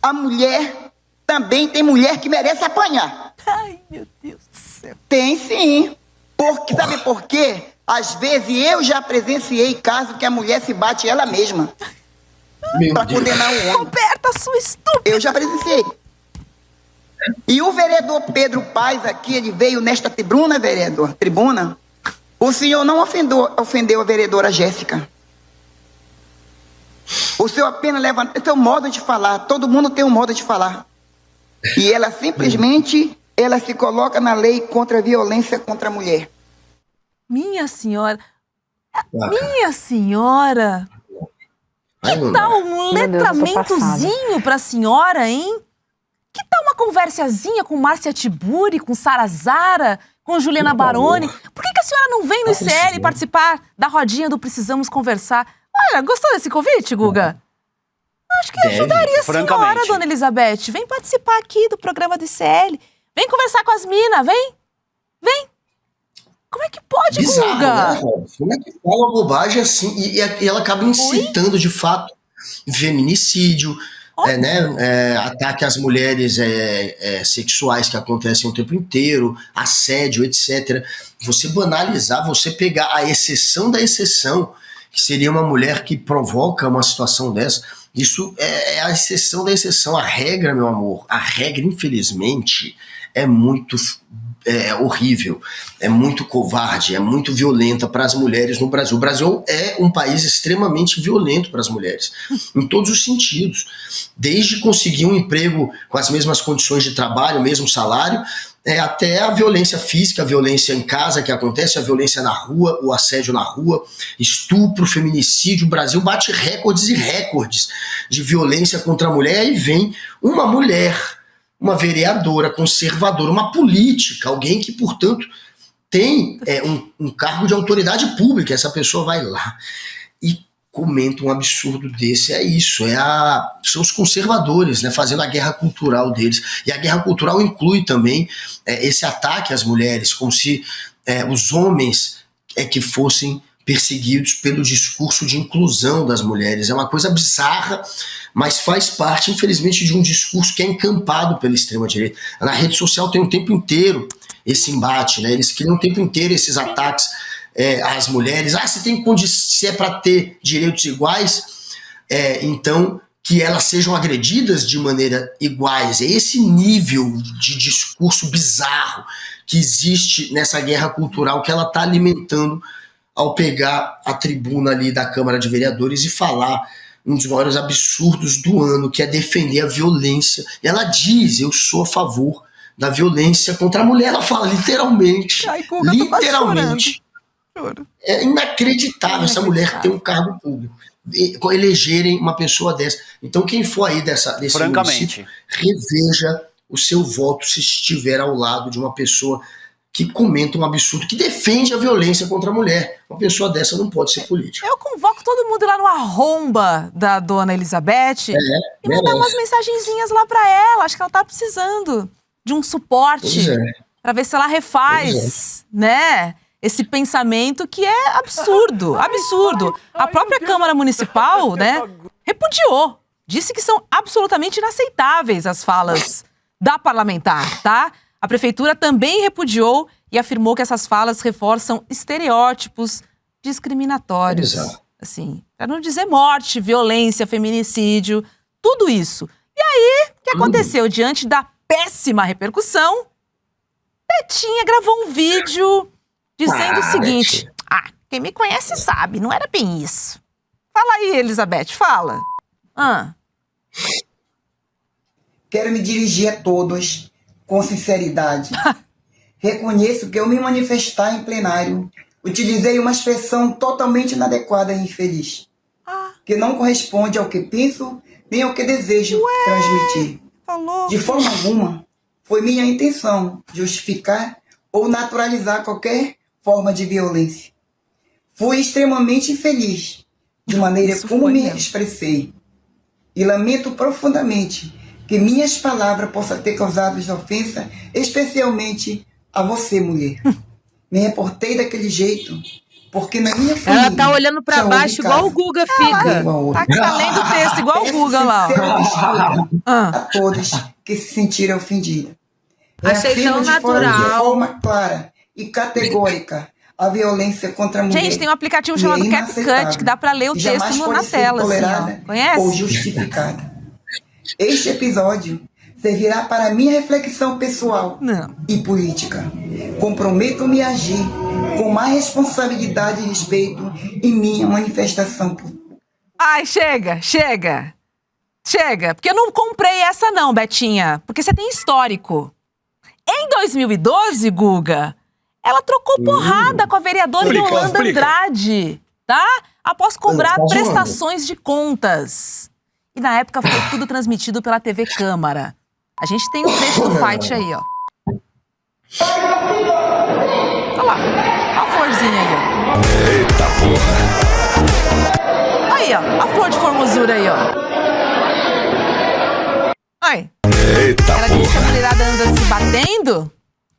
A mulher também tem mulher que merece apanhar. Ai, meu Deus do céu. Tem sim. Porque, sabe por quê? Às vezes eu já presenciei casos que a mulher se bate ela mesma. Para condenar o homem. Roberta, sua estúpida. Eu já presenciei. E o vereador Pedro Paz aqui, ele veio nesta tribuna, vereador, tribuna. O senhor não ofendeu a vereadora Jéssica. O senhor apenas levantou o seu modo de falar. Todo mundo tem um modo de falar. E ela simplesmente, ela se coloca na lei contra a violência contra a mulher. Minha senhora. Minha senhora. Que tal um letramentozinho pra senhora, hein? Que tal uma conversazinha com Márcia Tiburi, com Sara Zara, com Juliana Baroni? Por que a senhora não vem no ICL participar da rodinha do Precisamos Conversar? Olha, gostou desse convite, Guga? Acho que ajudaria a senhora, dona Elizabeth. Vem participar aqui do programa do ICL. Vem conversar com as minas, vem. Vem. Como é que pode, Bizarro, Guga? né, como é que fala uma bobagem assim e ela acaba incitando, de fato, feminicídio, ataque às mulheres sexuais que acontecem o tempo inteiro, assédio, etc. Você banalizar, você pegar a exceção da exceção, que seria uma mulher que provoca uma situação dessa, isso é a exceção da exceção. A regra, meu amor, a regra, infelizmente, é muito horrível, é muito covarde, é muito violenta para as mulheres no Brasil. O Brasil é um país extremamente violento para as mulheres, em todos os sentidos. Desde conseguir um emprego com as mesmas condições de trabalho, o mesmo salário, até a violência física, a violência em casa que acontece, a violência na rua, o assédio na rua, estupro, feminicídio. O Brasil bate recordes e recordes de violência contra a mulher, e vem uma mulher, uma vereadora conservadora, uma política, alguém que, portanto, tem um cargo de autoridade pública. Essa pessoa vai lá e comenta um absurdo desse. É isso, são os conservadores, né, fazendo a guerra cultural deles. E a guerra cultural inclui também esse ataque às mulheres, como se os homens que fossem perseguidos pelo discurso de inclusão das mulheres. É uma coisa bizarra, mas faz parte, infelizmente, de um discurso que é encampado pela extrema-direita. Na rede social tem o tempo inteiro esse embate, né? Eles criam o tempo inteiro esses ataques às mulheres. Se é para ter direitos iguais, então que elas sejam agredidas de maneira iguais. É esse nível de discurso bizarro que existe nessa guerra cultural que ela está alimentando ao pegar a tribuna ali da Câmara de Vereadores e falar um dos maiores absurdos do ano, que é defender a violência. E ela diz: eu sou a favor da violência contra a mulher. Ela fala literalmente. Ai, Guga, literalmente. É inacreditável essa mulher ter um cargo público, elegerem uma pessoa dessa. Então quem for aí desse município, reveja o seu voto se estiver ao lado de uma pessoa que comenta um absurdo, que defende a violência contra a mulher. Uma pessoa dessa não pode ser política. Eu convoco todo mundo lá no arromba da dona Elizabeth e mandar umas mensagenzinhas lá pra ela. Acho que ela tá precisando de um suporte pra ver se ela refaz, né? Esse pensamento que é absurdo, absurdo. A própria Câmara Municipal, né, repudiou. Disse que são absolutamente inaceitáveis as falas da parlamentar, tá? A prefeitura também repudiou e afirmou que essas falas reforçam estereótipos discriminatórios. Assim, para não dizer morte, violência, feminicídio, tudo isso. E aí, o que aconteceu? Diante da péssima repercussão, Betinha gravou um vídeo dizendo o seguinte: quem me conhece sabe, não era bem isso. Fala aí, Elizabeth, fala. quero me dirigir a todos com sinceridade. Reconheço que eu me manifestar em plenário, utilizei uma expressão totalmente inadequada e infeliz, que não corresponde ao que penso nem ao que desejo transmitir. De forma alguma, foi minha intenção justificar ou naturalizar qualquer forma de violência. Fui extremamente infeliz de maneira como me expressei e lamento profundamente que minhas palavras possam ter causado ofensa, especialmente a você, mulher. Me reportei daquele jeito porque na minha família... Ela tá olhando pra baixo igual o Guga fica. Tá lendo o texto igual o Guga lá. A todos que se sentiram ofendidos. Achei tão natural. De forma clara e categórica a violência contra a mulher. Gente, tem um aplicativo chamado CapCut que dá pra ler o texto na tela. Assim, conhece? Ou justificada. Este episódio servirá para minha reflexão pessoal e política. Comprometo-me a agir com mais responsabilidade e respeito em minha manifestação. Ai, chega. Porque eu não comprei essa não, Betinha. Porque você tem histórico. Em 2012, Guga, ela trocou porrada com a vereadora Yolanda Andrade, tá? Após cobrar prestações de contas. E na época foi tudo transmitido pela TV Câmara. A gente tem um trecho do fight aí, ó. Olha lá, a florzinha aí, ó. Eita porra! Aí, ó, a flor de formosura aí, ó. Aí. Eita ela disse que a mulherada anda se batendo,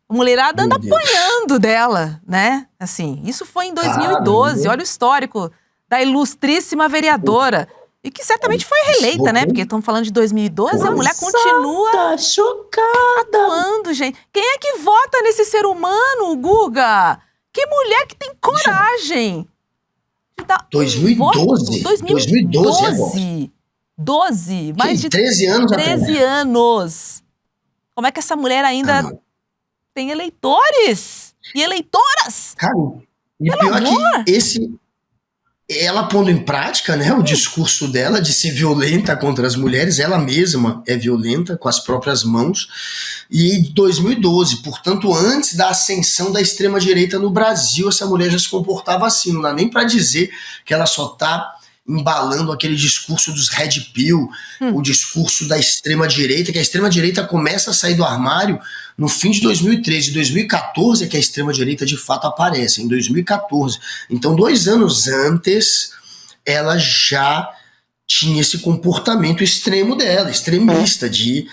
a mulherada anda apanhando dela, né? Assim, isso foi em 2012, olha o histórico da ilustríssima vereadora. E que certamente foi reeleita, né? Porque estamos falando de 2012, a mulher continua atuando, gente. Quem é que vota nesse ser humano, Guga? Que mulher que tem coragem de dar 2012? 2012. 12, mais de 13 anos. 13 anos. Como é que essa mulher ainda tem eleitores e eleitoras? Cara, e pior que ela pondo em prática, né, o discurso dela de ser violenta contra as mulheres, ela mesma é violenta com as próprias mãos, e em 2012, portanto, antes da ascensão da extrema-direita no Brasil, essa mulher já se comportava assim, não dá nem para dizer que ela só tá embalando aquele discurso dos Red Pill, o discurso da extrema-direita, que a extrema-direita começa a sair do armário no fim de 2013. Em 2014 é que a extrema-direita de fato aparece, em 2014. Então, 2 anos antes, ela já tinha esse comportamento extremo dela, extremista, de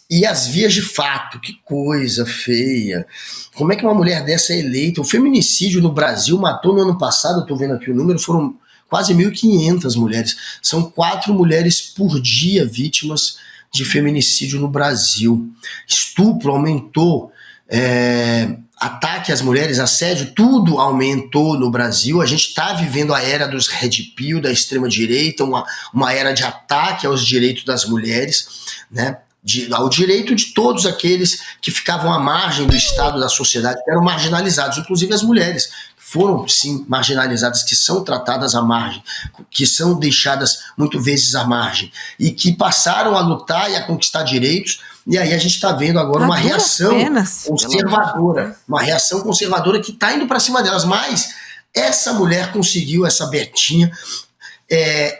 ir às vias de fato. Que coisa feia. Como é que uma mulher dessa é eleita? O feminicídio no Brasil matou no ano passado, eu tô vendo aqui o número, foram quase 1.500 mulheres. São 4 mulheres por dia vítimas de feminicídio no Brasil. Estupro aumentou, ataque às mulheres, assédio, tudo aumentou no Brasil. A gente está vivendo a era dos Red Pill, da extrema-direita, uma era de ataque aos direitos das mulheres, né? Ao direito de todos aqueles que ficavam à margem do Estado, da sociedade, que eram marginalizados, inclusive as mulheres. Foram, sim, marginalizadas, que são tratadas à margem, que são deixadas, muitas vezes, à margem, e que passaram a lutar e a conquistar direitos, e aí a gente está vendo agora uma reação conservadora, uma reação conservadora que está indo para cima delas, mas essa mulher conseguiu, essa Betinha,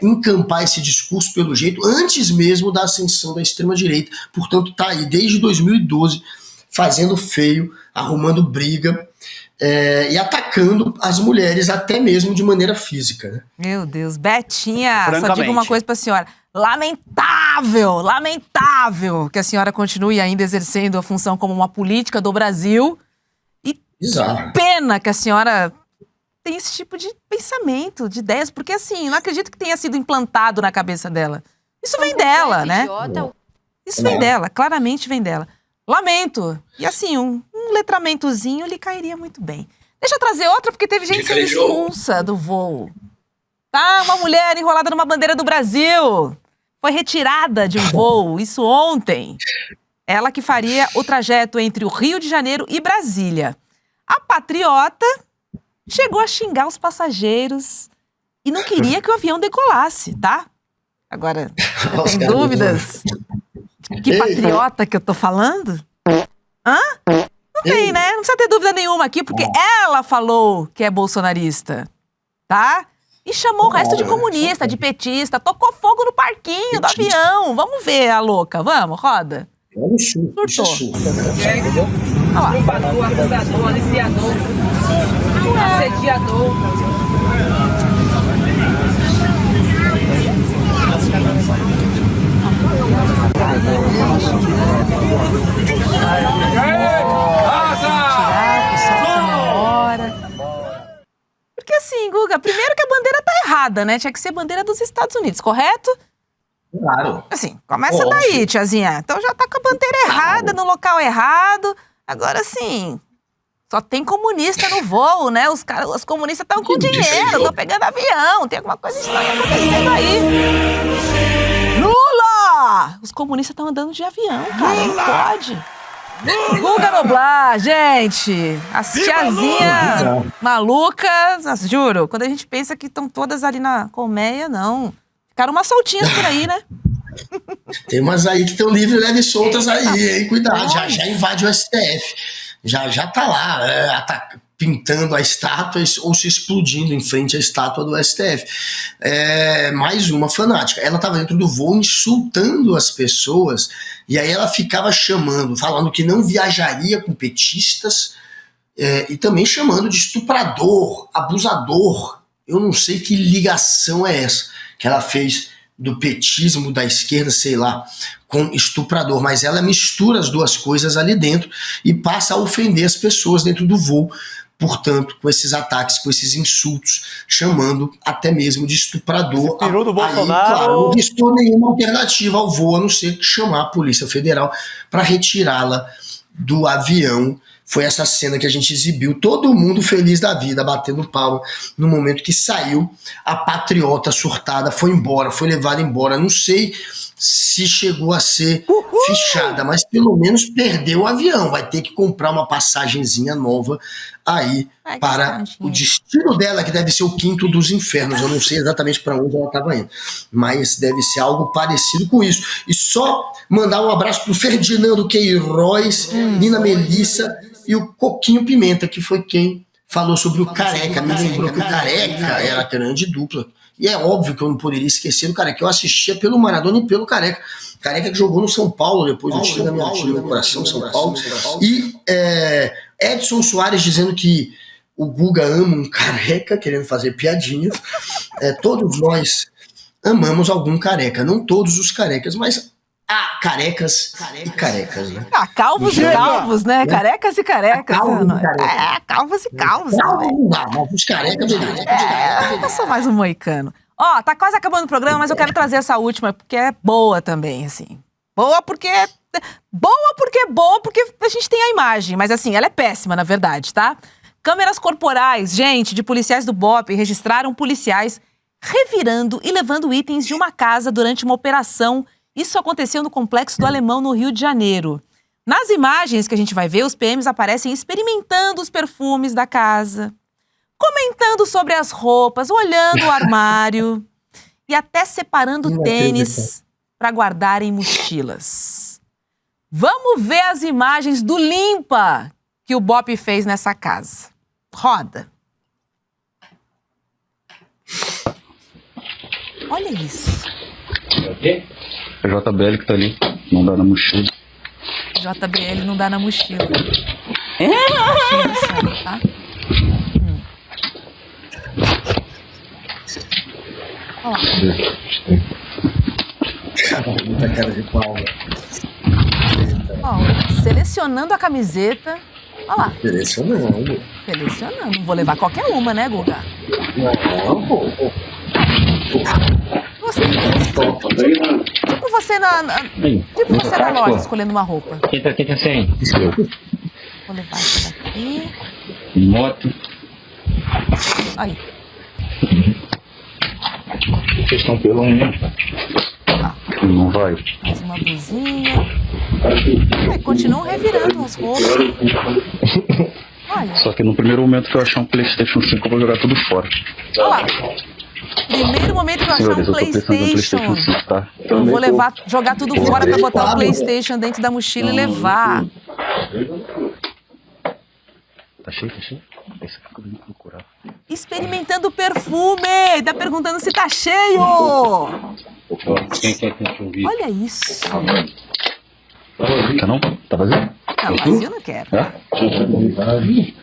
encampar esse discurso pelo jeito, antes mesmo da ascensão da extrema-direita, portanto está aí desde 2012, fazendo feio, arrumando briga, e atacando as mulheres até mesmo de maneira física, né? Meu Deus, Betinha, só digo uma coisa pra senhora, lamentável que a senhora continue ainda exercendo a função como uma política do Brasil, e pena que a senhora tem esse tipo de pensamento, de ideias, porque assim, não acredito que tenha sido implantado na cabeça dela. Isso vem dela, né? Isso vem dela, claramente vem dela. Lamento. E assim, um letramentozinho lhe cairia muito bem. Deixa eu trazer outra, porque teve gente sendo expulsa do voo. Tá? Uma mulher enrolada numa bandeira do Brasil. Foi retirada de um voo, isso ontem. Ela que faria o trajeto entre o Rio de Janeiro e Brasília. A patriota chegou a xingar os passageiros e não queria que o avião decolasse, tá? Agora, tem dúvidas de Que patriota que eu tô falando? Hã? Não tem, né? Não precisa ter dúvida nenhuma aqui, porque ela falou que é bolsonarista, tá? E chamou o resto de comunista, de petista, tocou fogo no parquinho do avião. Vamos ver a louca, vamos, roda. Surtou. Estrupador, abusador, aliciador, assediador. Porque assim, Guga, primeiro que a bandeira tá errada, né? Tinha que ser bandeira dos Estados Unidos, correto? Claro. Assim, começa daí, tiazinha. Então já tá com a bandeira errada, no local errado. Agora sim, só tem comunista no voo, né? Os comunistas estão com dinheiro, estão pegando avião. Tem alguma coisa estranha acontecendo aí. Lula! Os comunistas estão andando de avião, cara. Não pode. Guga Noblar, gente. As tiazinhas malucas, juro. Quando a gente pensa que estão todas ali na colmeia, não. Ficaram umas soltinhas por aí, né? Tem umas aí que estão livres, leves e soltas aí, hein? Cuidado, já invade o STF. Já tá lá, pintando a estátua ou se explodindo em frente à estátua do STF. Mais uma fanática. Ela estava dentro do voo insultando as pessoas, e aí ela ficava falando que não viajaria com petistas, e também chamando de estuprador, abusador. Eu não sei que ligação é essa que ela fez do petismo, da esquerda, sei lá, com estuprador, mas ela mistura as duas coisas ali dentro e passa a ofender as pessoas dentro do voo, portanto, com esses ataques, com esses insultos, chamando até mesmo de estuprador. Peru do Bolsonaro. Aí, claro, não restou nenhuma alternativa ao voo, a não ser chamar a Polícia Federal para retirá-la do avião. Foi essa cena que a gente exibiu, todo mundo feliz da vida, batendo palma, no momento que saiu, a patriota surtada foi embora, foi levada embora. Não sei se chegou a ser fichada, mas pelo menos perdeu o avião. Vai ter que comprar uma passagenzinha nova aí para o destino dela, que deve ser o quinto dos infernos. Eu não sei exatamente para onde ela estava indo, mas deve ser algo parecido com isso. E só mandar um abraço pro Ferdinando Queiroz, Nina Melissa e o Coquinho Pimenta, que foi quem falou sobre o Careca. Me lembrou que o Careca era grande dupla. E é óbvio que eu não poderia esquecer do Careca. Eu assistia pelo Maradona e pelo Careca. Careca que jogou no São Paulo, depois eu tinha minha time no coração, São Paulo. E Edson Soares dizendo que o Guga ama um careca, querendo fazer piadinha. Todos nós amamos algum careca. Não todos os carecas, mas carecas e carecas, né? Calvos e calvos, né? Carecas e carecas. Calvos e calvos. Mas os carecas, eu sou mais um moicano. Ó, tá quase acabando o programa, mas eu quero trazer essa última, porque é boa também, assim. Boa porque é boa, porque a gente tem a imagem, mas assim, ela é péssima, na verdade, tá? Câmeras corporais, gente, de policiais do BOPE registraram policiais revirando e levando itens de uma casa durante uma operação. Isso aconteceu no Complexo do Alemão, no Rio de Janeiro. Nas imagens que a gente vai ver, os PMs aparecem experimentando os perfumes da casa, comentando sobre as roupas, olhando o armário e até separando tênis para guardar em mochilas. Vamos ver as imagens do limpa que o BOPE fez nessa casa. Roda. Olha isso. É JBL que tá ali, não dá na mochila. JBL não dá na mochila. Tá? Olha lá. Muita cara de pau. Ó, selecionando a camiseta. Olha lá. Selecionando. Não vou levar qualquer uma, né, Guga? Não, pô. Gostei disso. Tipo você na loja, escolhendo uma roupa. Quem tá sem? Vou levar essa daqui. Moto. Aí. Vocês estão pelo Não vai. Mais uma blusinha. Continuam revirando as roupas. Olha. Só que no primeiro momento que eu achar um PlayStation 5, eu vou jogar tudo fora. Olha lá. Primeiro momento que eu achar Senhores, um eu tô precisando de um PlayStation. PlayStation 5, tá? Eu vou levar, jogar tudo fora pra botar o PlayStation dentro da mochila e levar. Tá cheio? Esse aqui eu vou procurar. Experimentando perfume. Tá perguntando se tá cheio. Olha isso. Quer não? Tá vazio? Não, vazio eu não quero. Tá vazio.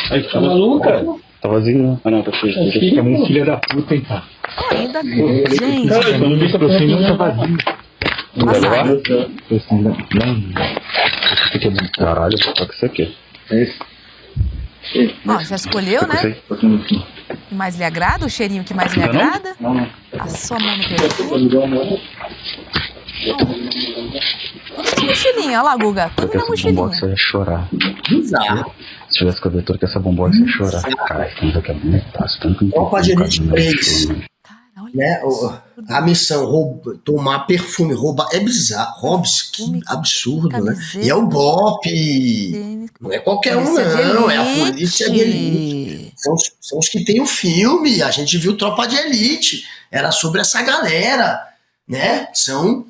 Aí, tá maluca? Tá vazio, né? Ah, não, tá cheio. Você é muito filha da puta, hein, cara. Ainda, gente. Cara, não me aproxima, tá vazio. Passado. Caralho, só que isso aqui. É esse. Ó, já escolheu, né? O que mais lhe agrada? O cheirinho que mais lhe agrada? Não. A sua mão no perfume. Tudo na mochilinha, olha lá, Guga. Tudo na mochilinha. Essa bombox ia chorar. Bizarro. Se tivesse cobertura que essa bombox ia chorar. Cara, estamos aqui aumentados. Tropa de Elite 3. Né? A missão, tomar perfume, roubar, é bizarro. Hobbs, que absurdo, né? E é o BOPE. Não é qualquer um, não. É a polícia de elite. São os que tem o filme. A gente viu Tropa de Elite. Era sobre essa galera, né? São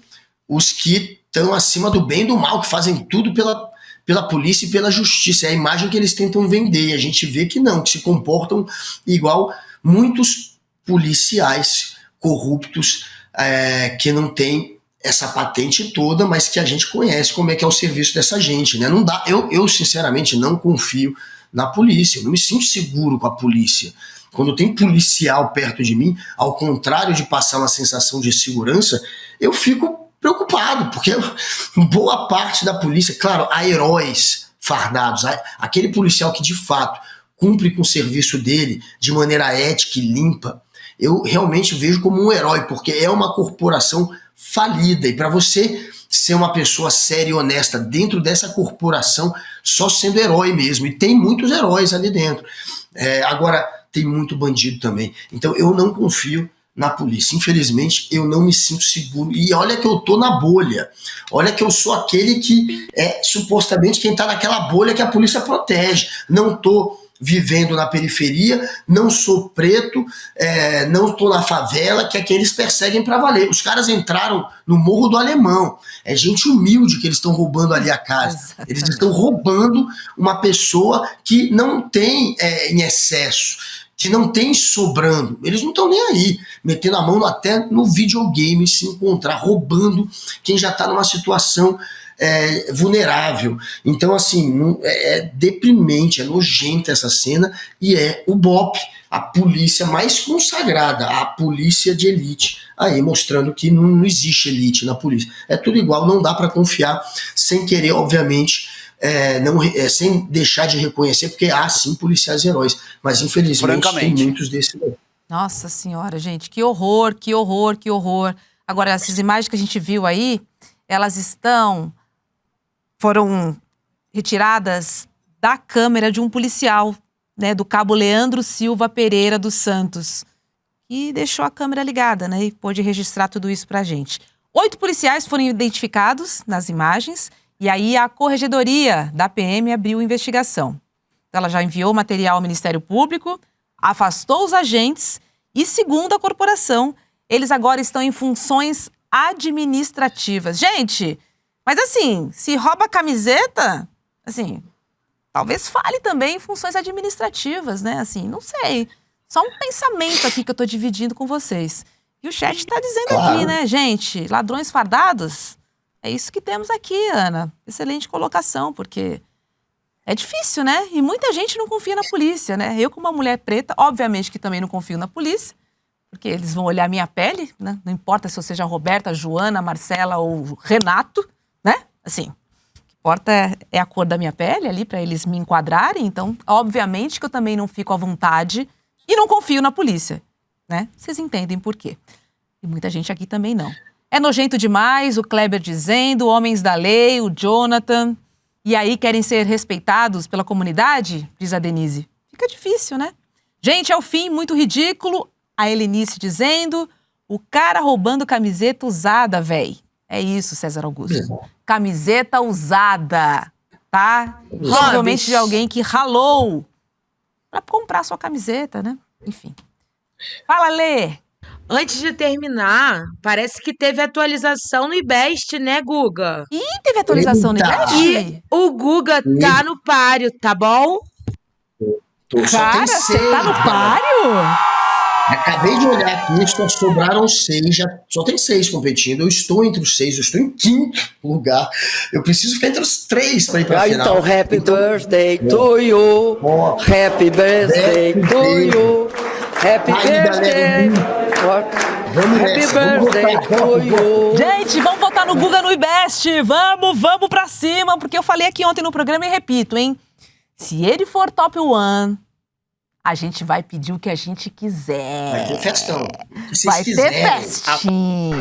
os que estão acima do bem e do mal, que fazem tudo pela polícia e pela justiça. É a imagem que eles tentam vender. A gente vê que não, que se comportam igual muitos policiais corruptos que não tem essa patente toda, mas que a gente conhece como é que é o serviço dessa gente, né? Não dá, eu sinceramente não confio na polícia, eu não me sinto seguro com a polícia. Quando tem policial perto de mim, ao contrário de passar uma sensação de segurança, eu fico preocupado, porque boa parte da polícia, claro, há heróis fardados, aquele policial que de fato cumpre com o serviço dele de maneira ética e limpa, eu realmente vejo como um herói, porque é uma corporação falida, e para você ser uma pessoa séria e honesta dentro dessa corporação, só sendo herói mesmo, e tem muitos heróis ali dentro. Agora, tem muito bandido também, então eu não confio na polícia, infelizmente eu não me sinto seguro, e olha que eu tô na bolha, olha que eu sou aquele que é supostamente quem tá naquela bolha que a polícia protege, não tô vivendo na periferia, não sou preto, não estou na favela, que é quem eles perseguem para valer. Os caras entraram no Morro do Alemão, é gente humilde que eles estão roubando ali a casa. Exatamente. Eles estão roubando uma pessoa que não tem em excesso, que não tem sobrando. Eles não estão nem aí, metendo a mão até no videogame, se encontrar, roubando quem já está numa situação vulnerável. Então, assim, é deprimente, é nojenta essa cena, e é o BOPE, a polícia mais consagrada, a polícia de elite, aí mostrando que não existe elite na polícia. É tudo igual, não dá para confiar, sem querer, obviamente, sem deixar de reconhecer, porque há sim policiais heróis, mas infelizmente tem muitos desses. Nossa senhora, gente, que horror, que horror, que horror. Agora, essas imagens que a gente viu aí, elas foram retiradas da câmera de um policial, né, do cabo Leandro Silva Pereira dos Santos, e deixou a câmera ligada, né, e pôde registrar tudo isso pra gente. 8 policiais foram identificados nas imagens, e aí a Corregedoria da PM abriu investigação. Ela já enviou material ao Ministério Público, afastou os agentes e, segundo a corporação, eles agora estão em funções administrativas. Gente, mas assim, se rouba a camiseta, assim, talvez fale também em funções administrativas, né? Assim, não sei. Só um pensamento aqui que eu tô dividindo com vocês. E o chat tá dizendo aqui, né, gente? Ladrões fardados? É isso que temos aqui, Ana. Excelente colocação, porque é difícil, né? E muita gente não confia na polícia, né? Eu, como uma mulher preta, obviamente que também não confio na polícia, porque eles vão olhar a minha pele, né? Não importa se eu seja Roberta, Joana, Marcela ou Renato, né? Assim, o que importa é a cor da minha pele ali, para eles me enquadrarem. Então, obviamente que eu também não fico à vontade e não confio na polícia, né? Vocês entendem por quê. E muita gente aqui também não. É nojento demais, o Kleber dizendo, homens da lei, o Jonathan. E aí querem ser respeitados pela comunidade? Diz a Denise. Fica difícil, né? Gente, é o fim, muito ridículo. A Helenice dizendo, o cara roubando camiseta usada, véi. É isso, César Augusto. Camiseta usada, tá? Provavelmente de alguém que ralou para comprar sua camiseta, né? Enfim. Fala, Lê! Antes de terminar, parece que teve atualização no IBEST, né, Guga? Ih, teve atualização no IBEST? E o Guga tá no páreo, tá bom? Cara, você tá no páreo? Acabei de olhar aqui, só sobraram 6, só tem 6 competindo. Eu estou entre os 6, eu estou em 5º lugar. Eu preciso ficar entre os 3 para ir para a final. Então, happy birthday to you. Happy birthday to you. Happy birthday. Happy birthday to you. Gente, vamos votar no Guga no IBEST. Vamos pra cima, porque eu falei aqui ontem no programa e repito, hein? Se ele for top 1, a gente vai pedir o que a gente quiser. Vai ter festão. Vai ter festinha.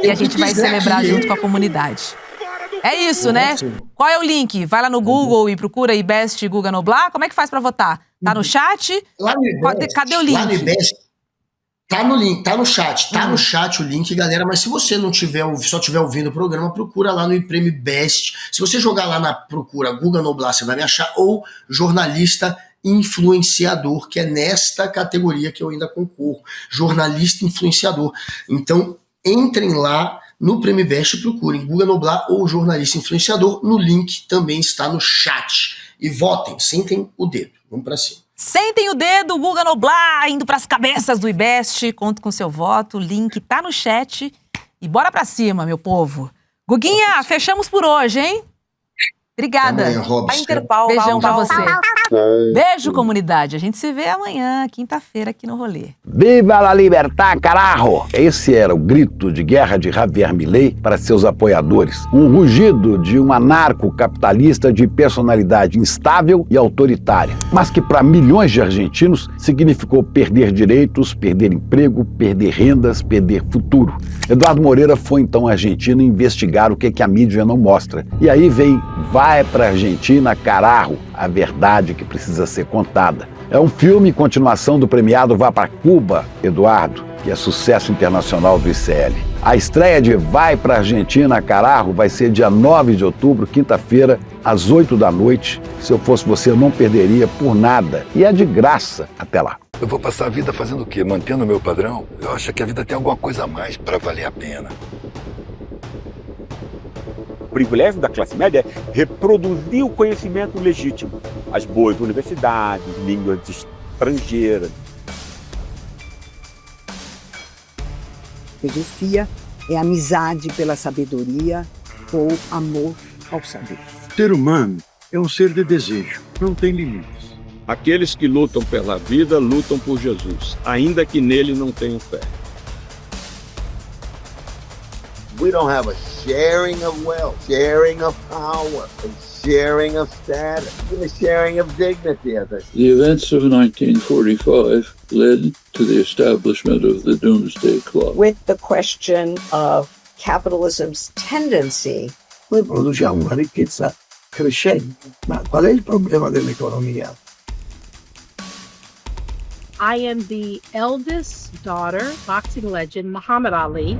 E a gente vai celebrar junto com a comunidade. É isso, né? Qual é o link? Vai lá no Google e procura IBEST Guga Noblar. Como é que faz pra votar? Tá no chat? Lá no IBEST, cadê o link? Lá no IBEST, tá no link, tá no chat. Tá no chat o link, galera. Mas se você não tiver, só tiver ouvindo o programa, procura lá no Prêmio IBEST. Se você jogar lá na procura Guga Noblar, você vai me achar. Ou jornalista influenciador, que é nesta categoria que eu ainda concorro. Jornalista influenciador. Então, entrem lá no Prêmio IBEST e procurem Guga Noblar ou jornalista influenciador. No link também está no chat. E votem, sentem o dedo. Vamos pra cima. Sentem o dedo, Guga Noblar, indo pras cabeças do IBEST. Conto com seu voto, o link tá no chat. E bora pra cima, meu povo. Guguinha, fechamos por hoje, hein? Obrigada. Beijão pra você. Beijo, comunidade. A gente se vê amanhã, quinta-feira, aqui no Rolê. Viva la libertad, carajo! Esse era o grito de guerra de Javier Milei para seus apoiadores. Um rugido de um anarco-capitalista de personalidade instável e autoritária, mas que para milhões de argentinos significou perder direitos, perder emprego, perder rendas, perder futuro. Eduardo Moreira foi então à Argentina investigar o que a mídia não mostra. E aí vem Vai pra Argentina, carajo! A verdade que precisa ser contada. É um filme continuação do premiado Vá pra Cuba, Eduardo, que é sucesso internacional do ICL. A estreia de Vai pra Argentina, carajo, vai ser dia 9 de outubro, quinta-feira, às 8 da noite. Se eu fosse você, eu não perderia por nada. E é de graça. Até lá. Eu vou passar a vida fazendo o quê? Mantendo o meu padrão? Eu acho que a vida tem alguma coisa a mais para valer a pena. O privilégio da classe média é reproduzir o conhecimento legítimo. As boas universidades, línguas estrangeiras. Filosofia é amizade pela sabedoria ou amor ao saber. O ser humano é um ser de desejo, não tem limites. Aqueles que lutam pela vida, lutam por Jesus, ainda que nele não tenham fé. We don't have a sharing of wealth, sharing of power, and sharing of status, and a sharing of dignity. The events of 1945 led to the establishment of the Doomsday Clock. With the question of capitalism's tendency. Noi produciamo una ricchezza crescente, ma qual è il problema dell'economia? I am the eldest daughter, boxing legend Muhammad Ali.